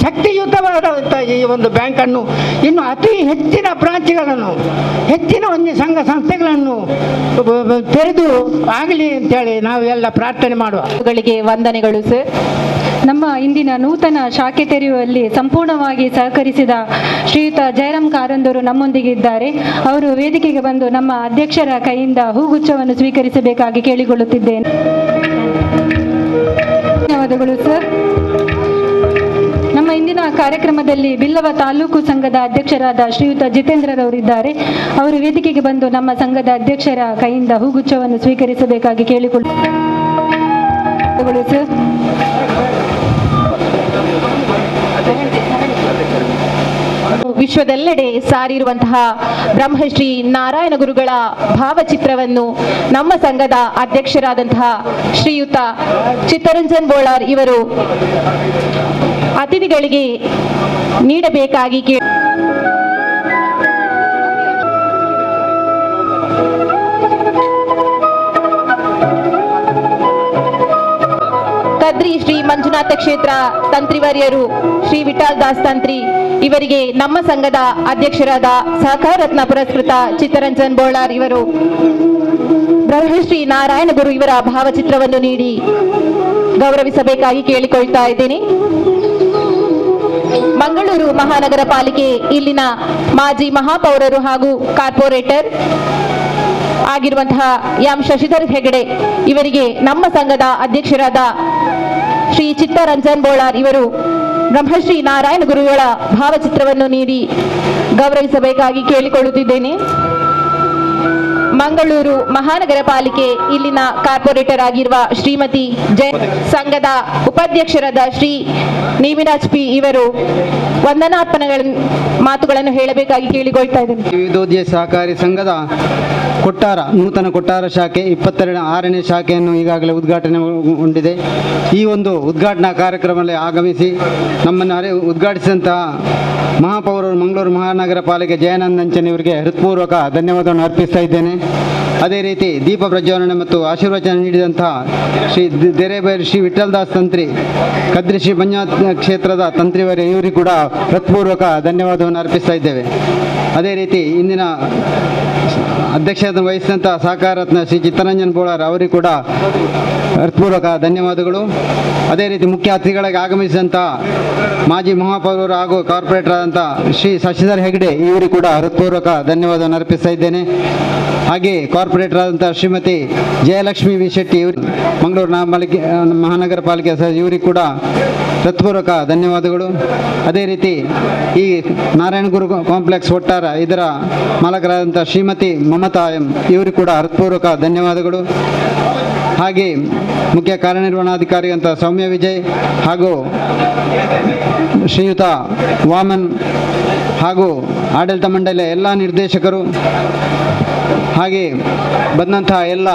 ಶಕ್ತಿಯುತವಾದಂಥ ಈ ಒಂದು ಬ್ಯಾಂಕನ್ನು ಇನ್ನು ಅತಿ ಹೆಚ್ಚಿನ ಬ್ರಾಂಚ್ಗಳನ್ನು, ಹೆಚ್ಚಿನ ಒಂದು ಸಂಘ ಸಂಸ್ಥೆಗಳನ್ನು ತೆರೆದು ಆಗಲಿ ಅಂತೇಳಿ ನಾವು ಎಲ್ಲ ಪ್ರಾರ್ಥನೆ ಮಾಡುವ. ವಂದನೆಗಳು ಸರ್. ನಮ್ಮ ಇಂದಿನ ನೂತನ ಶಾಖೆ ತೆರೆಯುವಲ್ಲಿ ಸಂಪೂರ್ಣವಾಗಿ ಸಹಕರಿಸಿದ ಶ್ರೀಯುತ ಜಯರಾಮ್ ಕಾರಂದೂರು ನಮ್ಮೊಂದಿಗೆ ಇದ್ದಾರೆ. ಅವರು ವೇದಿಕೆಗೆ ಬಂದು ನಮ್ಮ ಅಧ್ಯಕ್ಷರ ಕೈಯಿಂದ ಹೂಗುಚ್ಛವನ್ನು ಸ್ವೀಕರಿಸಬೇಕಾಗಿ ಕೇಳಿಕೊಳ್ಳುತ್ತಿದ್ದೇನೆ. ಧನ್ಯವಾದಗಳು ಸರ್. ನಮ್ಮ ಇಂದಿನ ಕಾರ್ಯಕ್ರಮದಲ್ಲಿ ಬಿಲ್ಲವ ತಾಲೂಕು ಸಂಘದ ಅಧ್ಯಕ್ಷರಾದ ಶ್ರೀಯುತ ಜಿತೇಂದ್ರರವರಿದ್ದಾರೆ. ಅವರು ವೇದಿಕೆಗೆ ಬಂದು ನಮ್ಮ ಸಂಘದ ಅಧ್ಯಕ್ಷರ ಕೈಯಿಂದ ಹೂಗುಚ್ಛವನ್ನು ಸ್ವೀಕರಿಸಬೇಕಾಗಿ ಕೇಳಿಕೊಳ್ಳುತ್ತೇವೆ ಸರ್. ವಿಶ್ವದೆಲ್ಲೆಡೆ ಸಾರಿರುವಂತಹ ಬ್ರಹ್ಮಶ್ರೀ ನಾರಾಯಣ ಗುರುಗಳ ಭಾವಚಿತ್ರವನ್ನು ನಮ್ಮ ಸಂಘದ ಅಧ್ಯಕ್ಷರಾದಂತಹ ಶ್ರೀಯುತ ಚಿತ್ತರಂಜನ್ ಬೋಳಾರ್ ಇವರು ಅತಿಥಿಗಳಿಗೆ ನೀಡಬೇಕಾಗಿ ಕದ್ರಿ ಶ್ರೀ ಮಂಜುನಾಥ ಕ್ಷೇತ್ರ ತಂತ್ರಿವರ್ಯರು ಶ್ರೀ ವಿಠಲ್ ದಾಸ್ ತಂತ್ರಿ ಇವರಿಗೆ ನಮ್ಮ ಸಂಘದ ಅಧ್ಯಕ್ಷರಾದ ಸಹಕಾರ ರತ್ನ ಪುರಸ್ಕೃತ ಚಿತ್ತರಂಜನ್ ಬೋಳಾರ್ ಇವರು ಬ್ರಹ್ಮಶ್ರೀ ನಾರಾಯಣ ಗುರು ಇವರ ಭಾವಚಿತ್ರವನ್ನು ನೀಡಿ ಗೌರವಿಸಬೇಕಾಗಿ ಕೇಳಿಕೊಳ್ತಾ ಇದ್ದೇನೆ. ಮಂಗಳೂರು ಮಹಾನಗರ ಪಾಲಿಕೆ ಇಲ್ಲಿನ ಮಾಜಿ ಮಹಾಪೌರರು ಹಾಗೂ ಕಾರ್ಪೊರೇಟರ್ ಆಗಿರುವಂತಹ ಎಂ ಶಶಿಧರ್ ಹೆಗಡೆ ಇವರಿಗೆ ನಮ್ಮ ಸಂಘದ ಅಧ್ಯಕ್ಷರಾದ ಶ್ರೀ ಚಿತ್ತರಂಜನ್ ಬೋಳಾರ್ ಇವರು ಬ್ರಹ್ಮಶ್ರೀ ನಾರಾಯಣ ಗುರುಗಳ ಭಾವಚಿತ್ರವನ್ನು ನೀಡಿ ಗೌರವಿಸಬೇಕಾಗಿ ಕೇಳಿಕೊಳ್ಳುತ್ತಿದ್ದೇನೆ. ಮಂಗಳೂರು ಮಹಾನಗರ ಪಾಲಿಕೆ ಇಲ್ಲಿನ ಕಾರ್ಪೊರೇಟರ್ ಆಗಿರುವ ಶ್ರೀಮತಿ ಜಯ, ಸಂಘದ ಉಪಾಧ್ಯಕ್ಷರಾದ ಶ್ರೀ ನೇಮಿರಾಜ್ ಪಿ ಇವರು ವಂದನಾರ್ಪಣೆಗಳ ಮಾತುಗಳನ್ನು ಹೇಳಬೇಕಾಗಿ ಕೇಳಿಕೊಳ್ತಾ ಇದ್ದೇನೆ. ವಿವಿಧೋದ್ಯ ಸಹಕಾರಿ ಸಂಘದ ನೂತನ ಕೊಟ್ಟಾರ ಶಾಖೆ 26ನೇ ಶಾಖೆಯನ್ನು ಈಗಾಗಲೇ ಉದ್ಘಾಟನೆಗೊಂಡಿದೆ. ಈ ಒಂದು ಉದ್ಘಾಟನಾ ಕಾರ್ಯಕ್ರಮದಲ್ಲಿ ಆಗಮಿಸಿ ನಮ್ಮನ್ನು ಉದ್ಘಾಟಿಸಿದಂತಹ ಮಹಾಪೌರರು ಮಂಗಳೂರು ಮಹಾನಗರ ಪಾಲಿಕೆ ಜಯಾನಂದ್ ನಂಚನ್ ಇವರಿಗೆ ಹೃತ್ಪೂರ್ವಕ ಧನ್ಯವಾದವನ್ನು ಅರ್ಪಿಸ್ತಾ ಇದ್ದೇನೆ. ಅದೇ ರೀತಿ ದೀಪ ಪ್ರಜ್ವಲನೆ ಮತ್ತು ಆಶೀರ್ವಚನ ನೀಡಿದಂತಹ ಶ್ರೀ ದೇರೇಬೈಲ್ ಶ್ರೀ ವಿಠಲ್ ದಾಸ್ ತಂತ್ರಿ, ಕದ್ರಿ ಶ್ರೀ ಮಂಜುನಾಥ ಕ್ಷೇತ್ರದ ತಂತ್ರಿವರೇ ಇವರಿಗೂ ಕೂಡ ಹೃತ್ಪೂರ್ವಕ ಧನ್ಯವಾದವನ್ನು ಅರ್ಪಿಸ್ತಾ ಇದ್ದೇವೆ. ಅದೇ ರೀತಿ ಇಂದಿನ ಅಧ್ಯಕ್ಷತೆ ವಹಿಸಿದಂಥ ಸಹಕಾರ ರತ್ನ ಶ್ರೀ ಚಿತ್ತರಂಜನ್ ಬೋಳಾರ್ ಅವರಿಗೂ ಕೂಡ ಹೃತ್ಪೂರ್ವಕ ಧನ್ಯವಾದಗಳು. ಅದೇ ರೀತಿ ಮುಖ್ಯ ಅತಿಥಿಗಳಿಗೆ ಆಗಮಿಸಿದಂಥ ಮಾಜಿ ಮಹಾಪೌರರು ಹಾಗೂ ಕಾರ್ಪೊರೇಟರ್ ಆದಂಥ ಶ್ರೀ ಶಶಿಧರ್ ಹೆಗಡೆ ಇವರಿಗೂ ಕೂಡ ಹೃತ್ಪೂರ್ವಕ ಧನ್ಯವಾದವನ್ನು ಅರ್ಪಿಸ್ತಾ ಇದ್ದೇನೆ. ಹಾಗೆ ಕಾರ್ಪೊರೇಟರ್ ಆದಂಥ ಶ್ರೀಮತಿ ಜಯಲಕ್ಷ್ಮಿ ವಿ ಶೆಟ್ಟಿ ಇವರು ಮಂಗಳೂರು ಮಹಾನಗರ ಪಾಲಿಕೆ ಇವರಿಗೂ ಕೂಡ ಹೃತ್ಪೂರ್ವಕ ಧನ್ಯವಾದಗಳು. ಅದೇ ರೀತಿ ಈ ನಾರಾಯಣ ಗುರು ಕಾಂಪ್ಲೆಕ್ಸ್ ಒಟ್ಟಾರ ಇದರ ಮಾಲಕರಾದಂಥ ಶ್ರೀಮತಿ ಮಮತಾ ಎಂ ಇವರಿಗೂ ಕೂಡ ಹೃತ್ಪೂರ್ವಕ ಧನ್ಯವಾದಗಳು. ಹಾಗೆ ಮುಖ್ಯ ಕಾರ್ಯನಿರ್ವಹಣಾಧಿಕಾರಿ ಅಂತ ಸೌಮ್ಯ ವಿಜಯ್ ಹಾಗೂ ಶ್ರೀಯುತ ವಾಮನ್ ಹಾಗೂ ಆಡಳಿತ ಮಂಡಳಿಯ ಎಲ್ಲ ನಿರ್ದೇಶಕರು ಹಾಗೆ ಬಂದಂತಹ ಎಲ್ಲ